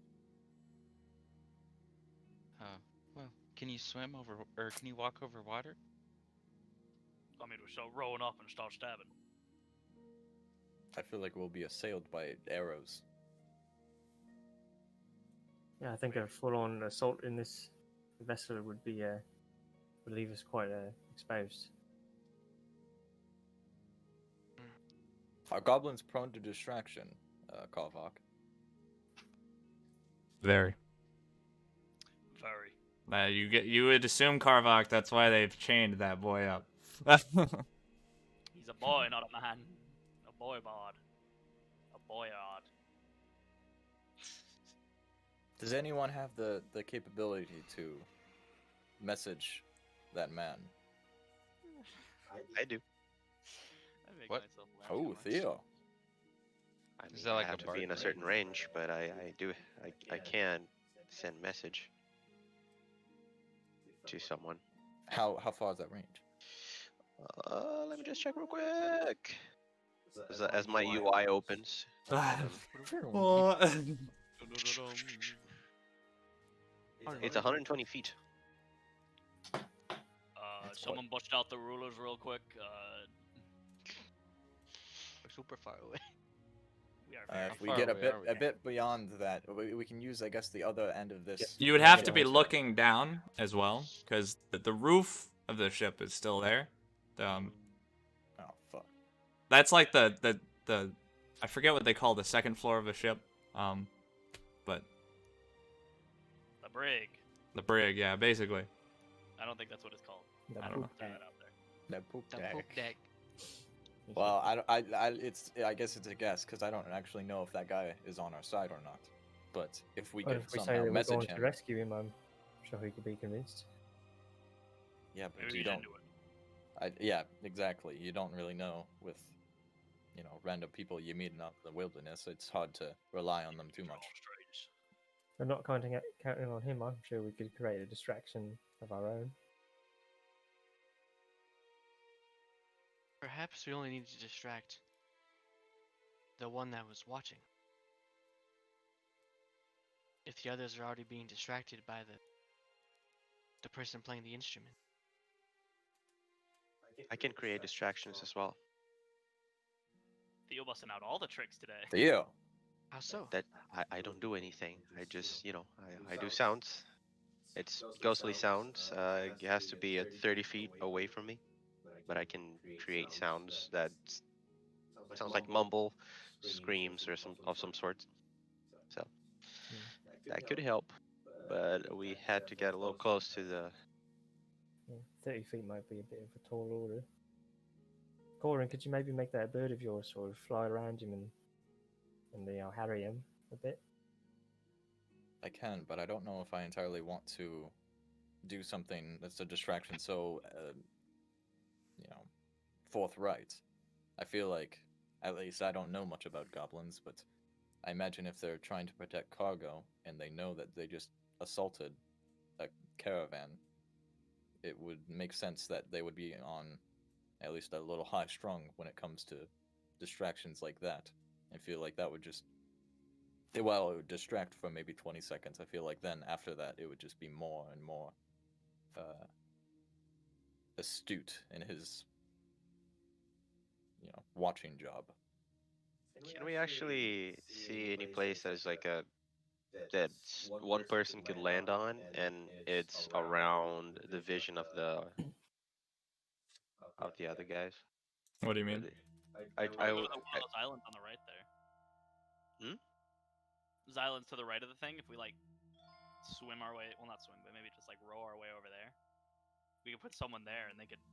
S4: Well, can you swim over, or can you walk over water?
S6: I mean, we start rowing up and start stabbing.
S2: I feel like we'll be assailed by arrows.
S5: Yeah, I think a full-on assault in this vessel would be would leave us quite exposed.
S2: Are goblins prone to distraction, Kovak?
S1: Very.
S6: Very.
S1: You would assume Karvok. That's why they've chained that boy up.
S6: He's a boy, not a man. A boy bard. A boyard.
S2: Does anyone have the capability to message that man?
S8: I do.
S6: I make
S4: What?
S6: myself laugh
S2: Oh,
S6: too much.
S2: Theo.
S8: I
S4: Is
S8: mean,
S4: that like
S8: I
S4: a
S8: have to
S4: bard
S8: be in a
S4: thing?
S8: certain range, but I can send message to someone.
S2: How far is that range?
S8: Let me just check real quick. As my UI opens, it's 120 feet.
S6: Someone bust out the rulers real quick.
S3: We're super far away.
S6: We are very
S2: If we
S4: far
S2: get
S4: away are we?
S2: a bit beyond that, we can use, I guess, the other end of this.
S1: You would have to
S2: Get
S1: be
S2: onto it.
S1: looking down as well, because the roof of the ship is still there.
S2: Oh fuck.
S1: That's like the I forget what they call the second floor of a ship. But
S6: The brig.
S1: the brig, yeah, basically.
S6: I don't think that's what it's called.
S5: The
S6: I don't
S1: poop
S6: know. Throw
S5: deck.
S6: that out there.
S2: That poop
S3: The
S2: deck.
S3: poop deck.
S2: Well, I guess it's a guess because I don't actually know if that guy is on our side or not. But if we
S5: Well,
S2: could
S5: if we say
S2: somehow
S5: that we're
S2: message
S5: going to
S2: him,
S5: rescue him, I'm sure he could be convinced.
S2: yeah, but
S6: Maybe
S2: you
S6: he's
S2: don't.
S6: into it.
S2: Yeah, exactly. You don't really know with, random people you meet out in the wilderness. It's hard to rely on them too much.
S6: Straight.
S5: We're not counting on him. I'm sure we could create a distraction of our own.
S3: Perhaps we only need to distract the one that was watching. If the others are already being distracted by the person playing the instrument.
S8: I can create distractions as well.
S6: Theo busting out all the tricks today.
S2: Theo,
S3: How so?
S8: That I don't do anything. I just, I do sounds. It's ghostly sounds. It has to be at 30 feet away from me, but I can create sounds that sounds like mumble, screams, or some sort. So that could help, but we had to get a little close to the.
S5: Yeah, 30 feet might be a bit of a tall order. Corin, could you maybe make that bird of yours sort of fly around him and harry him a bit?
S2: I can, but I don't know if I entirely want to do something that's a distraction so, forthright. I feel like, at least I don't know much about goblins, but I imagine if they're trying to protect cargo and they know that they just assaulted a caravan, it would make sense that they would be on at least a little high strung when it comes to distractions like that. I feel like that would just. Well, it would distract for maybe 20 seconds. I feel like then after that, it would just be more and more astute in his, watching job.
S8: Can we actually see any place that is like that one person could land on, and it's around the vision of the other guys?
S1: What do you
S8: Or
S1: mean?
S8: I
S6: Go
S8: I,
S6: to
S8: w-
S6: one of those islands on the right there.
S8: Hmm?
S6: Those islands to the right of the thing. If we like swim our way, well, not swim, but maybe just like row our way over there, we could put someone there and they could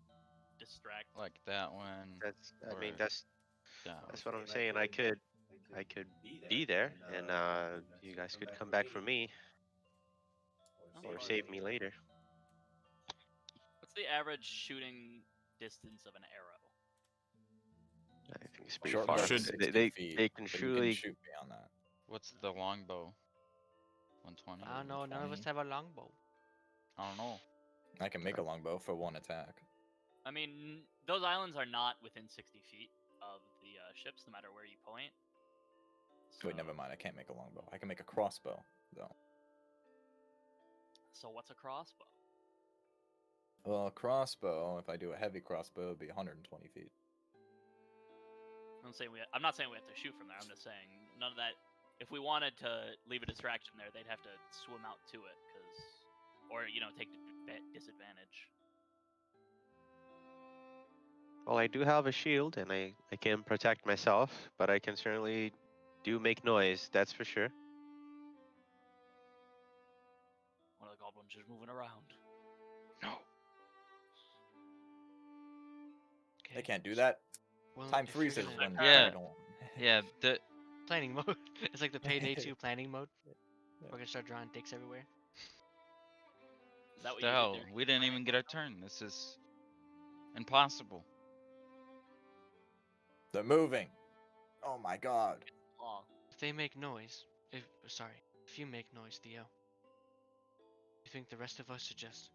S6: distract.
S4: Like that one.
S8: that's I mean
S4: or
S8: that's
S4: down.
S8: that's what I'm saying. I could be there, and you guys could come back for me or save me later.
S6: What's the average shooting distance of an arrow?
S8: I think it's pretty
S2: Short
S8: far.
S2: bow
S1: Should-
S2: is
S8: They
S2: 60
S8: they,
S2: feet,
S8: they can
S2: but you
S8: truly.
S2: shoot beyond that.
S4: What's the longbow? 120?
S3: I don't know. None of us
S2: 20.
S3: have a longbow.
S4: I don't know.
S2: I can make a longbow for one attack.
S6: I mean, those islands are not within 60 feet of the ships, no matter where you point.
S2: Wait, never mind. I can't make a longbow. I can make a crossbow, though.
S6: So what's a crossbow?
S2: Well, a crossbow, if I do a heavy crossbow, would be 120 feet.
S6: I'm not saying we have to shoot from there. I'm just saying none of that. If we wanted to leave a distraction there, they'd have to swim out to it, or take disadvantage.
S8: Well, I do have a shield, and I can protect myself, but I can certainly do make noise. That's for sure.
S6: One of the goblins just moving around.
S4: No.
S3: Okay.
S2: They can't do that.
S3: Well,
S2: Time
S3: if you're
S2: freezes
S3: gonna-
S2: when
S4: Yeah.
S2: you don't.
S4: Yeah, the
S3: planning mode. It's like the Payday 2 planning mode. We're gonna start drawing dicks everywhere.
S6: Is that what
S4: the
S6: you
S4: hell.
S6: did there?
S4: We didn't even get a turn. This is impossible.
S2: They're moving. Oh my god.
S6: Long.
S3: If they make noise, if you make noise, Theo, you think the rest of us should just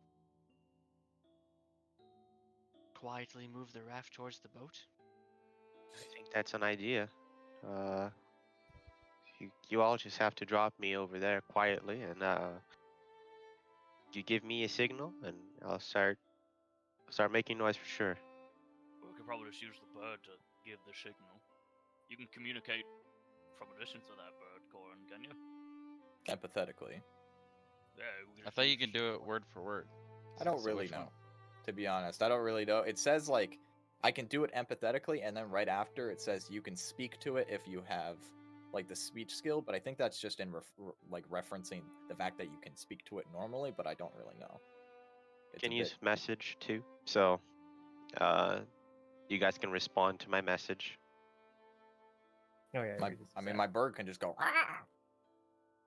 S3: quietly move the raft towards the boat?
S8: I think that's an idea. You all just have to drop me over there quietly, and you give me a signal, and I'll start making noise for sure.
S6: We could probably just use the bird to give the signal. You can communicate from a distance with that bird, Corin, can you?
S2: Hypothetically.
S6: Yeah. We
S4: I thought you could do it word for word.
S2: I don't
S4: So
S2: really
S4: which one?
S2: know. To be honest, I don't really know. It says like I can do it empathetically, and then right after it says you can speak to it if you have like the speech skill. But I think that's just in like referencing the fact that you can speak to it normally. But I don't really know. It's
S8: Can
S2: a
S8: use
S2: bit.
S8: message too. So, uh, you guys can respond to my message.
S5: Oh yeah.
S2: My,
S5: we just
S2: I mean,
S5: said-
S2: my bird can just go. "Ah!"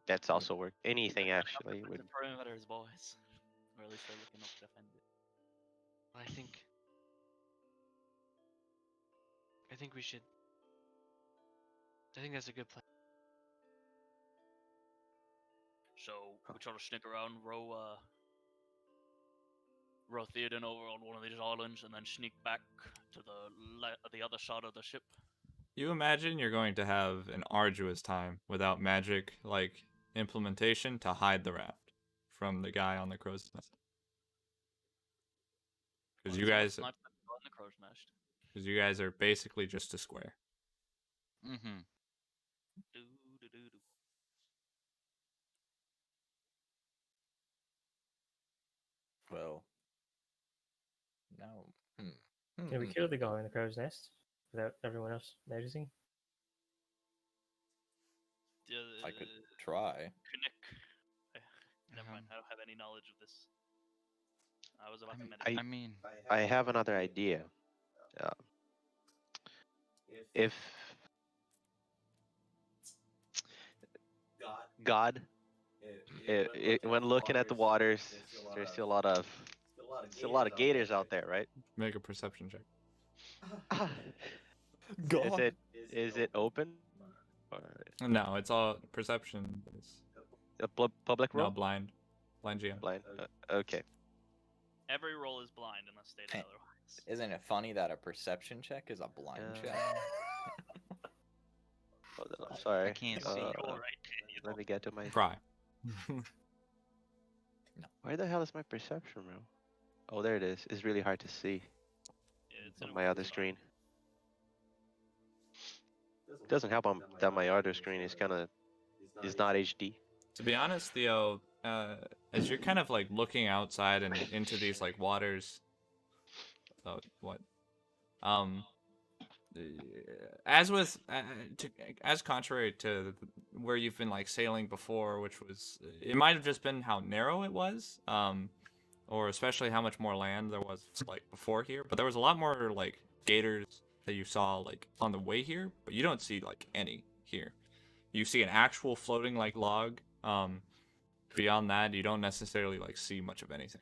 S8: That's also work. Anything actually would.
S7: The perimeter's boys, or at least they're looking up to defend it.
S3: I think we should. I think that's a good plan.
S6: So we try to sneak around, row Theoden over on one of these islands, and then sneak back to the other side of the ship.
S1: You imagine you're going to have an arduous time without magic like implementation to hide the raft from the guy on the crow's nest. Because you guys,
S6: Snipe them in the crow's nest.
S1: are basically just a square.
S4: Mm-hmm.
S6: Do, do, do, do.
S2: Well, no.
S5: Can we kill the guy in the crow's nest without everyone else noticing?
S2: I could try.
S6: Never mind. I don't have any knowledge of this. I was about to
S8: I-
S6: meditate.
S4: I mean,
S8: I have another idea. If God, when looking at the waters, there's still a lot of gators out there, right?
S1: Make a perception check.
S8: Is it open? Or
S1: No, it's all perception. It's
S8: a public
S1: no
S8: roll?
S1: blind. Blind GM.
S8: Blind. Okay.
S6: Every roll is blind unless stated
S2: Hey,
S6: otherwise.
S2: Isn't it funny that a perception check is a blind check?
S8: Hold on, I'm sorry.
S4: I can't see.
S6: You're right, Daniel.
S8: Let me get to my.
S1: Pry.
S8: Where the hell is my perception roll? Oh, there it is. It's really hard to see
S6: Yeah, it's in
S8: on
S6: a
S8: my
S6: weird
S8: other
S6: spot.
S8: screen. Doesn't help that my other screen is not HD.
S1: To be honest, Theo, as you're kind of like looking outside and into these like waters, what? As with as contrary to where you've been like sailing before, which was it might have just been how narrow it was, or especially how much more land there was like before here. But there was a lot more like gators that you saw like on the way here, but you don't see like any here. You see an actual floating like log. Beyond that, you don't necessarily like see much of anything.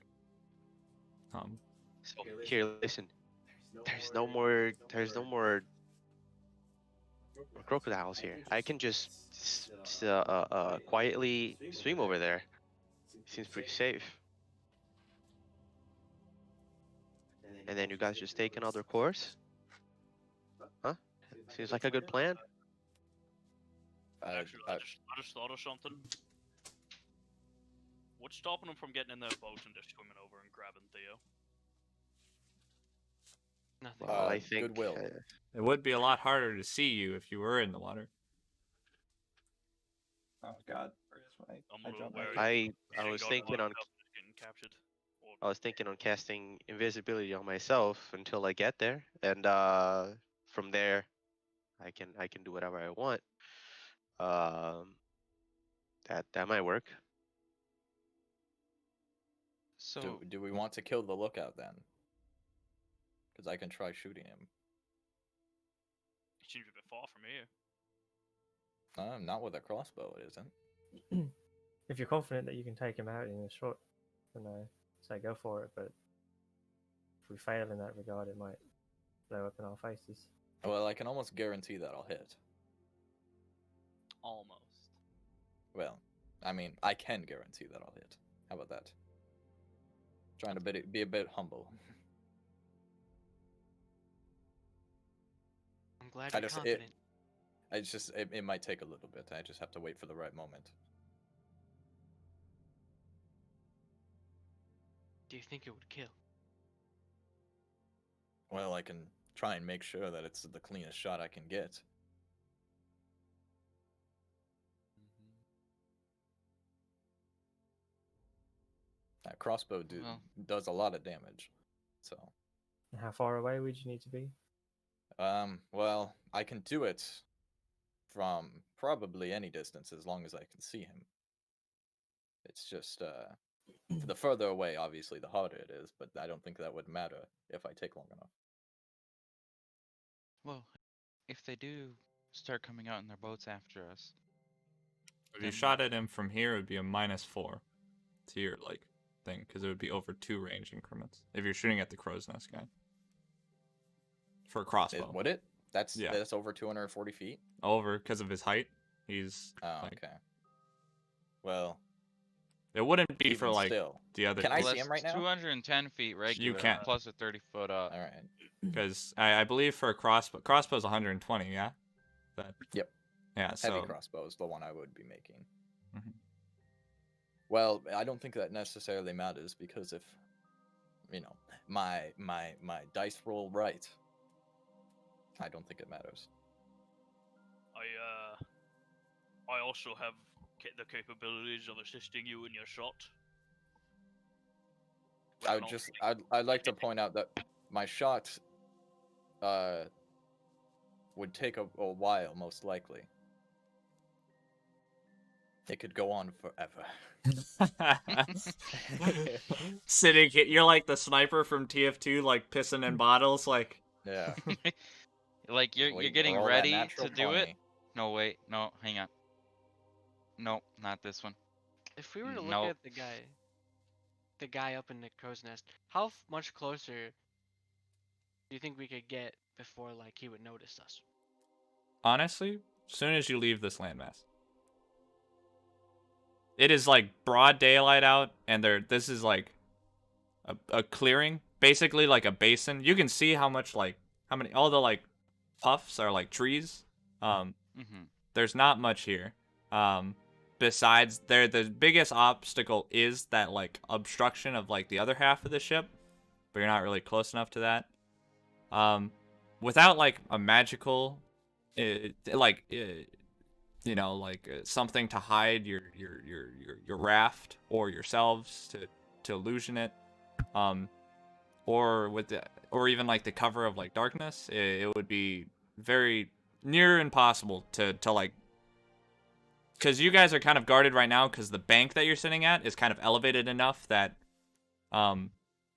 S8: So here, listen. There's no more crocodiles here. I can just quietly swim over there. Seems pretty safe. And then you guys just take another course? Huh? Seems like a good plan.
S6: Actually, I just thought of something. What's stopping them from getting in their boats and just swimming over and grabbing Theo?
S3: Nothing.
S8: Well, I think
S2: Goodwill.
S1: It would be a lot harder to see you if you were in the water. Oh God, where is
S6: I'm a little wary.
S8: I was thinking on
S6: Getting captured. Or,
S8: I was thinking on casting invisibility on myself until I get there, and from there, I can do whatever I want. That might work.
S4: so
S2: do we want to kill the lookout then? Because I can try shooting him.
S6: it seems a bit far from here.
S2: Not with a crossbow, it isn't.
S5: If you're confident that you can take him out in a shot, then I say go for it. But if we fail in that regard, it might blow up in our faces.
S2: Well, I can almost guarantee that I'll hit.
S6: Almost.
S2: Well, I mean, I can guarantee that I'll hit. How about that? Trying to be a bit humble.
S3: I'm glad
S2: I
S3: you're
S2: just
S3: confident.
S2: it might take a little bit. I just have to wait for the right moment.
S3: Do you think it would kill?
S2: Well, I can try and make sure that it's the cleanest shot I can get. That crossbow
S4: Well.
S2: does a lot of damage, so
S5: And how far away would you need to be?
S2: Well, I can do it from probably any distance as long as I can see him. It's just, the further away, obviously, the harder it is, but I don't think that would matter if I take long enough.
S4: Well, if they do start coming out in their boats after us,
S1: If you
S4: then
S1: shot at him from here, it would be a -4 to your like thing, because it would be over 2 range increments. If you're shooting at the crow's nest guy. For a crossbow.
S2: Would it? That's
S1: Yeah.
S2: that's over 240 feet.
S1: Over because of his height. He's
S2: Oh,
S1: like,
S2: okay. Well,
S1: it wouldn't be
S2: even
S1: for like
S2: still,
S1: the other.
S2: Can I
S4: well,
S2: see him right now?
S4: 210 feet regular,
S1: can't.
S4: plus a 30-foot up.
S2: All right.
S1: Because I believe for a crossbow's 120. Yeah. That.
S2: Yep.
S1: Yeah. So.
S2: Heavy crossbow is the one I would be making.
S1: Mhm.
S2: Well, I don't think that necessarily matters because if, my dice roll right, I don't think it matters.
S6: I also have the capabilities of assisting you in your shot.
S2: I'd like to point out that my shot would take a while, most likely. It could go on forever.
S1: Sitting, you're like the sniper from TF2, like pissing in bottles, like.
S2: Yeah.
S4: Like you're
S2: Waiting for
S4: getting
S2: all that
S4: ready
S2: natural
S4: to do it.
S2: 20.
S4: No, wait, no, hang on. No, not this one.
S3: If we were to look
S4: No.
S3: at the guy up in the crow's nest, how much closer do you think we could get before like he would notice us?
S1: Honestly, as soon as you leave this landmass. It is like broad daylight out, and this is like a clearing, basically like a basin. You can see how many all the like puffs are like trees. There's not much here. Besides, the biggest obstacle is that like obstruction of like the other half of the ship, but you're not really close enough to that. Without like a magical, something to hide your raft or yourselves to illusion it, or even like the cover of like darkness, it would be very near impossible to like, because you guys are kind of guarded right now because the bank that you're sitting at is kind of elevated enough that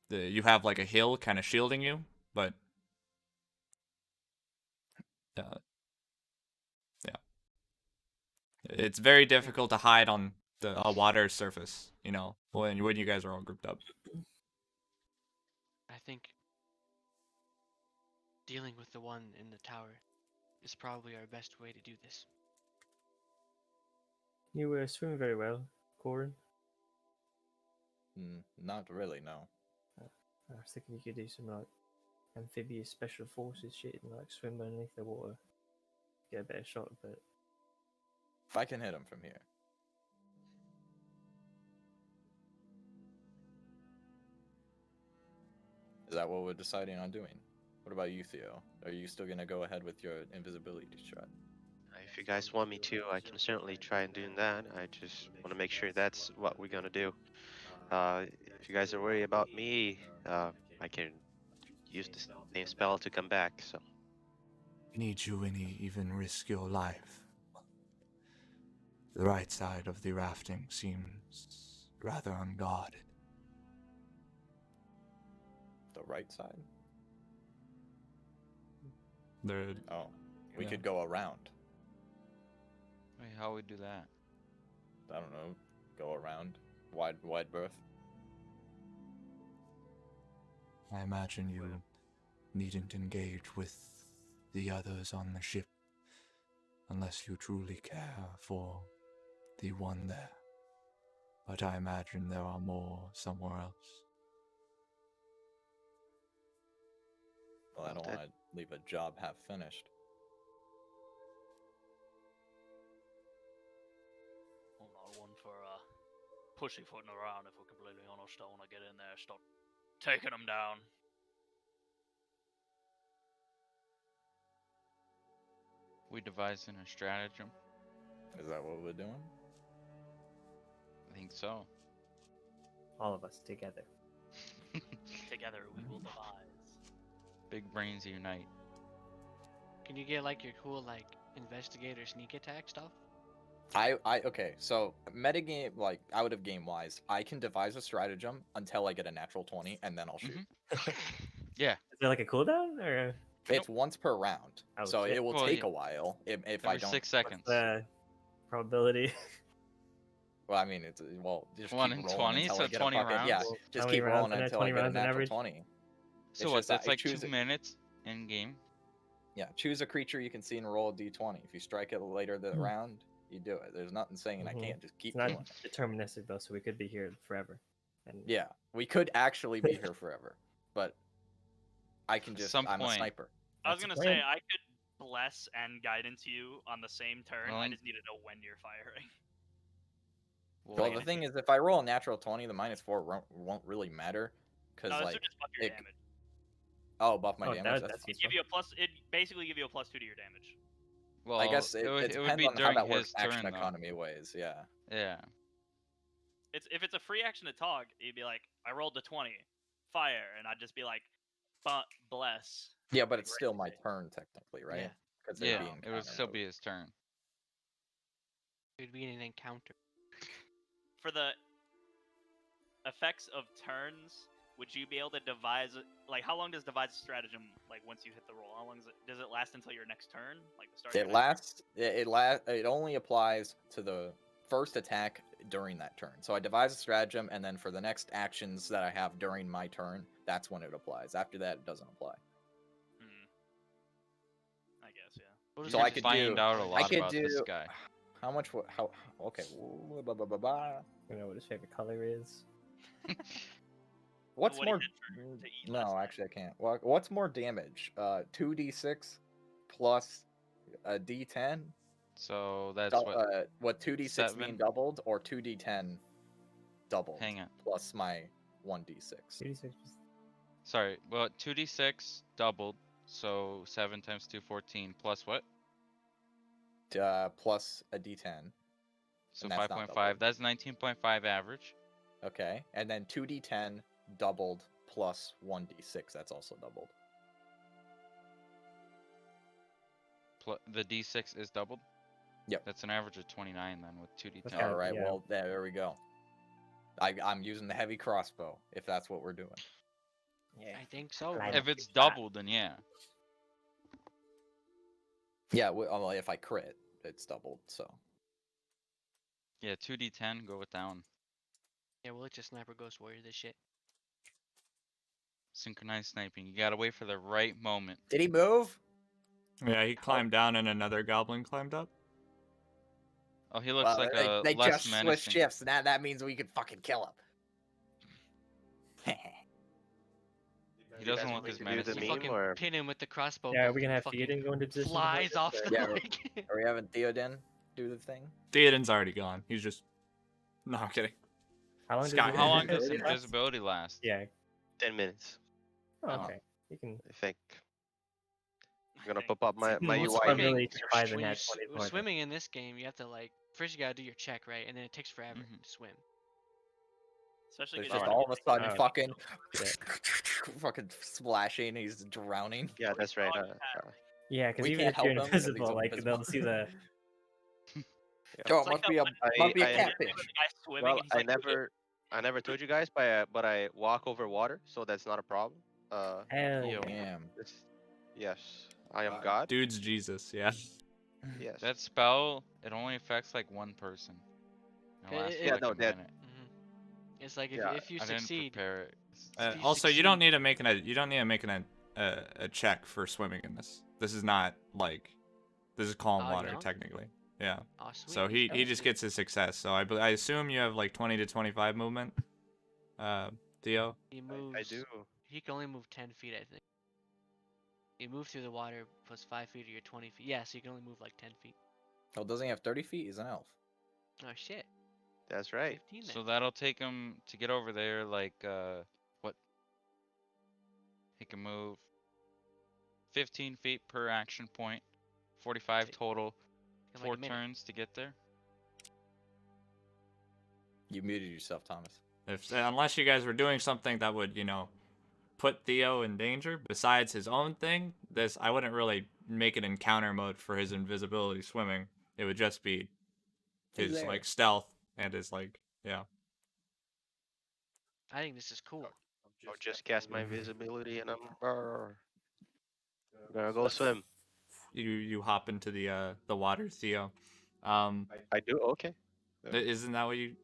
S1: you have like a hill kind of shielding you, but yeah, it's very difficult to hide on the water surface, when you guys are all grouped up.
S3: I think dealing with the one in the tower is probably our best way to do this.
S5: You swim very well, Corin.
S2: Not really, no.
S5: I was thinking you could do some like amphibious special forces shit and like swim underneath the water, get a better shot. But
S2: If I can hit him from here. Is that what we're deciding on doing? What about you, Theo? Are you still gonna go ahead with your invisibility shot?
S8: If you guys want me to, I can certainly try and do that. I just want to make sure that's what we're gonna do. If you guys are worried about me, I can use the same spell to come back. So.
S1: Need you even risk your life? The right side of the rafting seems rather unguarded.
S2: The right side?
S1: There.
S2: Oh, we
S1: Yeah.
S2: could go around.
S4: Wait, how would we do that?
S2: I don't know. Go around. Wide berth.
S1: I imagine you needn't engage with the others on the ship unless you truly care for the one there. But I imagine there are more somewhere else.
S2: Well, I don't want to leave a job half finished.
S6: I'm not one for pussyfooting around, if we're completely honest. I want to get in there, start taking them down.
S4: We devising a stratagem.
S2: Is that what we're doing?
S4: I think so.
S5: all of us together.
S6: Together we will devise.
S4: Big brains unite.
S3: Can you get like your cool like investigator sneak attack stuff?
S2: Okay, so metagame, like out of game wise, I can devise a stratagem until I get a natural 20, and then I'll shoot.
S4: Yeah.
S5: Is there like a cooldown or?
S2: It's once per round,
S5: Oh,
S2: so
S5: shit.
S2: it will
S4: Well,
S2: take
S4: yeah.
S2: a while if I
S4: Every
S2: don't.
S4: 6 seconds.
S5: The probability.
S2: Well, I mean, it's just
S4: 1
S2: keep
S4: in
S2: rolling
S4: 20,
S2: until
S4: so
S2: I get
S4: 20
S2: a fucking yeah.
S4: rounds?
S2: Just
S5: How many
S2: keep
S5: rounds
S2: rolling
S5: in there?
S2: until I
S5: 20
S2: get a
S5: rounds on
S2: natural
S5: average?
S2: 20.
S4: So
S2: It's
S4: what?
S2: just that
S4: That's like 2
S2: choose it.
S4: minutes in game.
S2: Yeah, choose a creature you can see and roll a d20. If you strike it later the round, you do it. There's nothing saying I
S5: Mhm.
S2: can't just keep
S5: It's not
S2: doing it.
S5: deterministic though, so we could be here forever. And
S2: Yeah, we could actually be here forever, but I can
S4: At
S2: just
S4: some
S2: I'm a
S4: point.
S2: sniper.
S6: I was
S5: That's
S6: gonna
S5: the
S6: say
S5: plan.
S6: I could bless and guidance you on the same turn.
S4: Well,
S6: I just need to know when you're firing.
S2: Well, the thing is, if I roll a natural 20, the -4 won't really matter, because
S6: No, this
S2: like
S6: would just buff your
S2: it,
S6: damage.
S2: buff my
S5: Oh,
S2: damage.
S5: that's
S2: That's
S6: It
S2: fine.
S6: give you a plus. It basically give you a +2 to your damage.
S4: well,
S2: I guess it
S4: it would
S2: depends
S4: be
S2: on how
S4: during
S2: that works
S4: his turn,
S2: action
S4: though.
S2: economy ways. Yeah.
S4: Yeah.
S6: It's if it's a free action to talk, you'd be like, I rolled a 20, fire, and I'd just be like, bless.
S2: Yeah, but
S6: Like,
S2: it's
S6: right
S2: still
S6: to
S2: my
S6: say.
S2: turn technically, right?
S3: Yeah.
S2: Because
S4: Yeah,
S2: it'd be
S4: it would
S2: encounter
S4: still
S2: mode.
S4: be his turn.
S3: It would be an encounter.
S6: For the effects of turns, would you be able to devise like how long does devise a stratagem like once you hit the roll? How long does it last until your next turn? Like the start of
S2: It
S6: your next
S2: lasts. It only applies to the first attack during that turn. So I devise a stratagem, and then for the next actions that I have during my turn, that's when it applies. After that, it doesn't apply.
S6: I guess, yeah.
S3: We'll
S2: So
S3: just
S2: I
S3: have
S2: could
S3: to
S4: find
S2: do-
S4: out a
S2: I
S4: lot
S2: could
S4: about this
S2: do-
S4: guy.
S2: How much? How? Okay.
S5: You know what his favorite color is.
S2: What's
S6: What he
S2: more?
S6: did to eat
S2: No,
S6: last night.
S2: actually, I can't. What's more damage? 2d6 plus a d10.
S4: So that's what.
S2: 2d6 being
S4: 7?
S2: doubled, or 2d10 doubled
S4: Hang on.
S2: plus my 1d6.
S5: 86.
S4: Sorry. Well, 2d6 doubled. So 7 times 2, 14. Plus what?
S2: Plus a d10.
S4: So
S2: And that's not
S4: 5.5.
S2: doubled.
S4: That's 19.5 average.
S2: Okay, and then 2d10 doubled plus 1d6. That's also doubled.
S4: The d6 is doubled?
S2: Yep.
S4: That's an average of 29 then with 2d10.
S5: That's kinda-
S2: All right.
S5: yeah.
S2: Well, there we go. I'm using the heavy crossbow if that's what we're doing.
S5: Yeah.
S3: I think so.
S5: Right.
S3: bro.
S4: If it's doubled, then yeah.
S2: Yeah. Well, if I crit, it's doubled. So.
S4: Yeah, 2d10, go with down.
S3: Yeah, we'll let your sniper ghost warrior this shit.
S4: Synchronized sniping. You gotta wait for the right moment.
S2: Did he move?
S1: Yeah, he climbed down and another goblin climbed up.
S4: Oh, he looks like a
S2: they
S4: less
S2: just switched
S4: menacing.
S2: shifts. Now that means we can fucking kill him.
S4: He
S8: You guys
S4: doesn't
S8: want
S4: look
S8: me
S4: as
S8: to do
S4: menacing.
S8: the
S3: You
S8: meme,
S3: fucking
S8: or-
S3: pin him with the crossbow.
S5: Yeah, are
S3: bolt
S5: we gonna
S3: and
S5: have
S3: fucking
S5: Theoden go into position?
S3: flies off the
S2: Yeah,
S3: leg.
S2: Are we having Theoden do the thing?
S1: Theoden's already gone. He's just. No, I'm kidding.
S5: How long does
S1: Scott,
S5: the
S4: How long does
S5: invisibility last?
S4: invisibility last?
S5: Yeah.
S8: 10 minutes.
S5: Oh,
S4: Oh.
S5: okay. You can.
S8: I think. I'm gonna
S6: think.
S8: pop up my
S5: What's
S8: UI.
S5: probability to survive in
S3: when you're
S5: that 20 point?
S3: swimming in this game, you have to like first you gotta do your check right, and then it takes forever
S4: Mhm.
S3: to swim.
S6: Especially
S2: There's
S6: 'cause
S2: just
S6: you
S2: all of a sudden
S5: Oh,
S2: fucking,
S5: shit.
S2: fucking splashing. He's drowning.
S8: Yeah, that's right.
S5: Yeah, because
S2: We
S5: even
S2: can't
S5: if you're
S2: help him because he's
S5: invisible, like
S2: invisible.
S5: they'll see the.
S2: Oh,
S6: It's
S2: it
S6: like
S2: must
S6: that
S2: be a
S6: one-
S2: must be a
S8: I-
S2: catfish.
S6: the guy swimming
S8: Well,
S6: and he's
S8: I
S6: like,
S8: never told you guys, but I walk over water, so that's not a problem.
S5: Hell
S4: Yo.
S5: yeah.
S2: Damn.
S8: Yes, I am God.
S1: Dude's Jesus, yeah.
S8: Yes.
S4: That spell, it only affects like one person. It lasts for
S3: Yeah,
S4: like
S8: no,
S4: a
S8: that-
S4: minute.
S3: It's like
S8: Yeah,
S3: if you
S4: I didn't
S3: succeed,
S4: prepare it.
S3: If you
S1: Also, you don't
S3: succeed-
S1: need to make a check for swimming in this. This is not like this is calm
S3: Oh, you
S1: water
S3: don't?
S1: technically. Yeah.
S3: oh, sweet.
S1: So he
S3: Oh,
S1: just
S3: sweet.
S1: gets his success. So I assume you have like 20 to 25 movement. Theo.
S3: He moves.
S8: I do.
S3: He can only move 10 feet, I think. You move through the water plus 5 feet or you're 20 feet. Yeah, so you can only move like 10 feet.
S2: Oh, doesn't he have 30 feet? He's an elf.
S3: Oh shit.
S8: That's right.
S3: 15 then.
S4: So that'll take him to get over there like what? He can move 15 feet per action point, 45
S3: Take-
S4: total,
S3: in like a
S4: 4
S3: minute.
S4: turns to get there.
S2: You muted yourself, Thomas.
S1: Unless you guys were doing something that would, put Theo in danger, besides his own thing, I wouldn't really make an encounter mode for his invisibility swimming. It would just be
S2: He's
S1: his
S2: there.
S1: like stealth and his like yeah.
S3: I think this is cool.
S8: I'll just cast my invisibility and I'm gonna go swim.
S1: You hop into the water, Theo.
S8: I do okay.
S1: Isn't that what you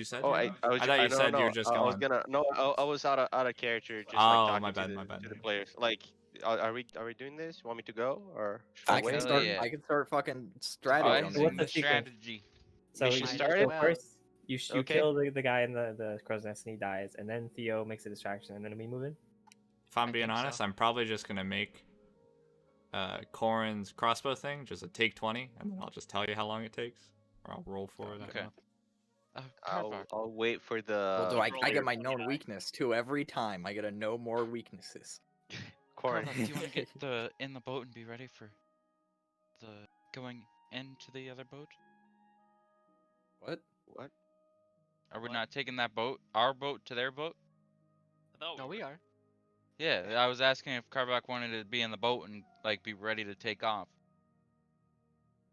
S1: said?
S8: Oh,
S1: Jacob?
S8: I was
S1: thought you
S8: no,
S1: said you
S8: no,
S1: were just
S8: I was
S1: going.
S8: gonna no I was out of character, just like
S1: Oh,
S8: talking
S1: my
S8: to
S1: bad,
S8: the
S1: my bad.
S8: players. Like, are we doing this? Want me to go or should I
S2: I can
S8: wait?
S2: start.
S4: yeah.
S2: I can start fucking
S4: Devising
S2: strategizing.
S5: what's the
S4: the
S5: sequence?
S4: strategy.
S5: So
S8: Mission
S3: Might
S5: you
S3: as
S8: started?
S3: well.
S5: first, you
S8: Okay.
S5: kill the guy in the crow's nest and he dies, and then Theo makes a distraction, and then we move in.
S1: If I'm
S3: I
S1: being
S3: think so.
S1: honest, I'm probably just gonna make Corin's crossbow thing just a take 20, and then I'll just tell you how long it takes, or I'll roll for it. I don't
S4: Okay.
S1: know.
S8: I'll wait for the.
S2: Well, do I
S6: Roll
S2: get
S6: your
S2: my
S6: 20
S2: known weakness too every time. I get a no more weaknesses.
S8: Corin.
S4: Carla, do you want to get in the boat and be ready for the going into the other boat?
S2: What?
S8: What?
S4: Are we
S6: What?
S4: not taking that boat, our boat, to their boat?
S6: I thought
S3: No, we
S6: were.
S3: are.
S4: Yeah, I was asking if Karbak wanted to be in the boat and like be ready to take off.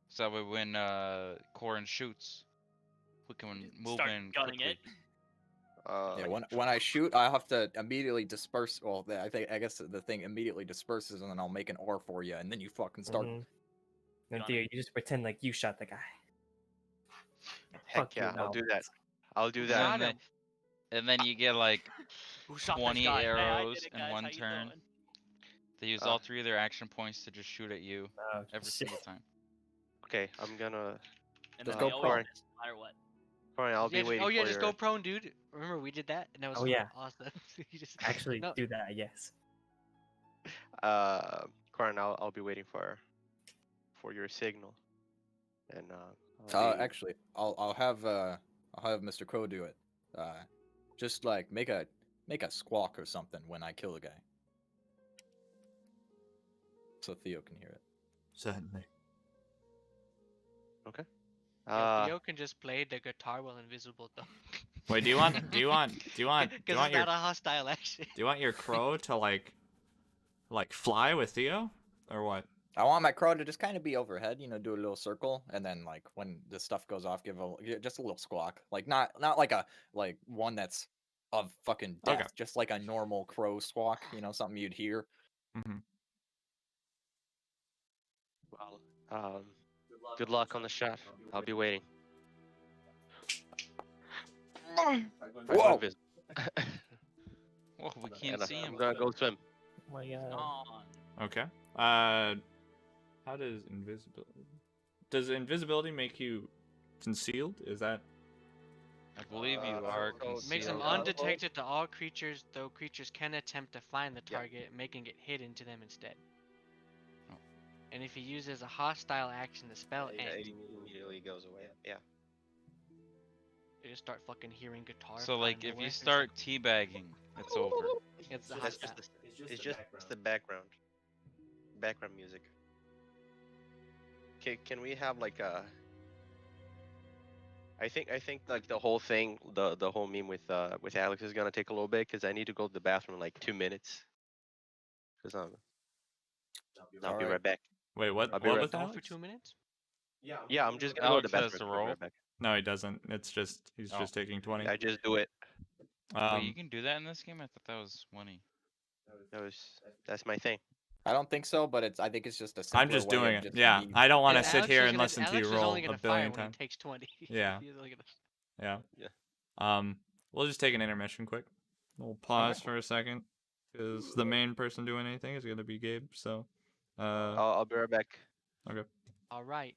S4: So that way when Corin shoots, we can move
S6: Start
S4: in
S6: gunning
S4: quickly.
S6: it.
S2: Yeah, when I shoot, I have to immediately disperse. Well, I guess the thing immediately disperses, and then I'll make an R for you, and then you fucking start.
S5: Mhm. Then
S6: Got
S5: Theo,
S6: it.
S5: you just pretend like you shot the guy.
S8: Heck
S5: Fuck you,
S8: yeah, I'll do that.
S5: goblins.
S8: I'll do
S4: And
S8: that.
S3: Got
S4: then,
S3: him.
S4: and then you get like
S6: Who shot this
S4: 20
S6: guy? Hey, I
S4: arrows
S6: did it,
S4: in
S6: guys.
S4: one
S6: How you
S4: turn.
S6: doing?
S4: They use
S8: Uh,
S4: all 3 of their action points to just shoot at you
S5: Oh,
S4: every
S5: shit.
S4: single time.
S8: Okay, I'm gonna.
S6: And
S2: Just
S6: then
S2: go
S6: we always
S2: prone.
S6: miss, no matter what.
S8: Corin, I'll be waiting
S3: yeah,
S8: for
S3: just
S8: your.
S3: go prone, dude. Remember we did that, and that was
S5: Oh, yeah.
S3: awesome. You just
S5: Actually,
S3: no.
S5: do that, yes.
S8: Corin, I'll be waiting for your signal, and I'll be-
S2: Actually, I'll have Mr. Crow do it. Just like make a squawk or something when I kill a guy, so Theo can hear it.
S1: Certainly.
S4: Uh,
S3: Theo can just play the guitar while invisible, though.
S1: Wait, do you want
S3: Because
S1: your
S3: it's not a hostile action.
S1: do you want your crow to like fly with Theo, or what?
S2: I want my crow to just kind of be overhead, do a little circle, and then like when the stuff goes off, just a little squawk, like not like one that's of fucking death,
S1: Okay.
S2: just like a normal crow squawk, something you'd hear.
S1: Mm-hmm.
S8: Well, good luck on the shot. I'll be waiting.
S2: Whoa!
S4: whoa, we can't
S8: And
S4: see him.
S8: I'm gonna go swim.
S5: Oh my god.
S6: On.
S1: Okay. How does invisibility make you concealed? Is that
S4: I believe you are
S8: so
S3: Makes them
S8: Concealed.
S3: undetected to all creatures, though creatures can attempt to find the target, making it hidden to them instead.
S4: Oh.
S3: And if he uses a hostile action, the spell
S8: It
S3: ends.
S8: immediately goes away. Yeah.
S3: You just start fucking hearing guitar.
S4: So
S3: out of
S4: like if
S3: nowhere
S4: you
S3: or
S4: start teabagging, it's over.
S3: something. It's the
S8: That's
S3: hostile.
S8: it's just the background music. Can we have like a? I think like the whole thing, the whole meme with Alex is gonna take a little bit because I need to go to the bathroom in like 2 minutes. Cause I'll be
S2: Alright.
S8: right back.
S1: wait? What?
S8: I'll be
S1: What
S8: right
S1: was
S3: Go
S1: that?
S3: for 2 minutes.
S8: Yeah, I'm just gonna go to the
S4: Alex has
S8: bathroom.
S4: to
S8: I'll be
S4: roll.
S8: right back.
S1: No, he doesn't. It's just he's
S4: Oh.
S1: just taking 20.
S8: I just do it.
S4: Wait, you can do that in this game? I thought that was 20.
S8: That's my thing.
S2: I don't think so, but I think it's just a simpler
S1: I'm just
S2: way
S1: doing
S2: of
S1: it.
S2: just
S1: Yeah,
S2: me-
S1: I don't want to
S3: Yeah,
S1: sit
S3: Alex
S1: here
S3: is
S1: and
S3: gonna-
S1: listen to
S3: Alex
S1: you
S3: is
S1: roll
S3: only
S1: a
S3: gonna
S1: billion
S3: fire when
S1: times.
S3: he takes 20.
S1: Yeah.
S3: He's only gonna-
S1: Yeah.
S8: Yeah.
S1: We'll just take an intermission quick. We'll pause for a second because the main person doing anything is gonna be Gabe. So,
S8: I'll be right back.
S1: okay.
S3: All right.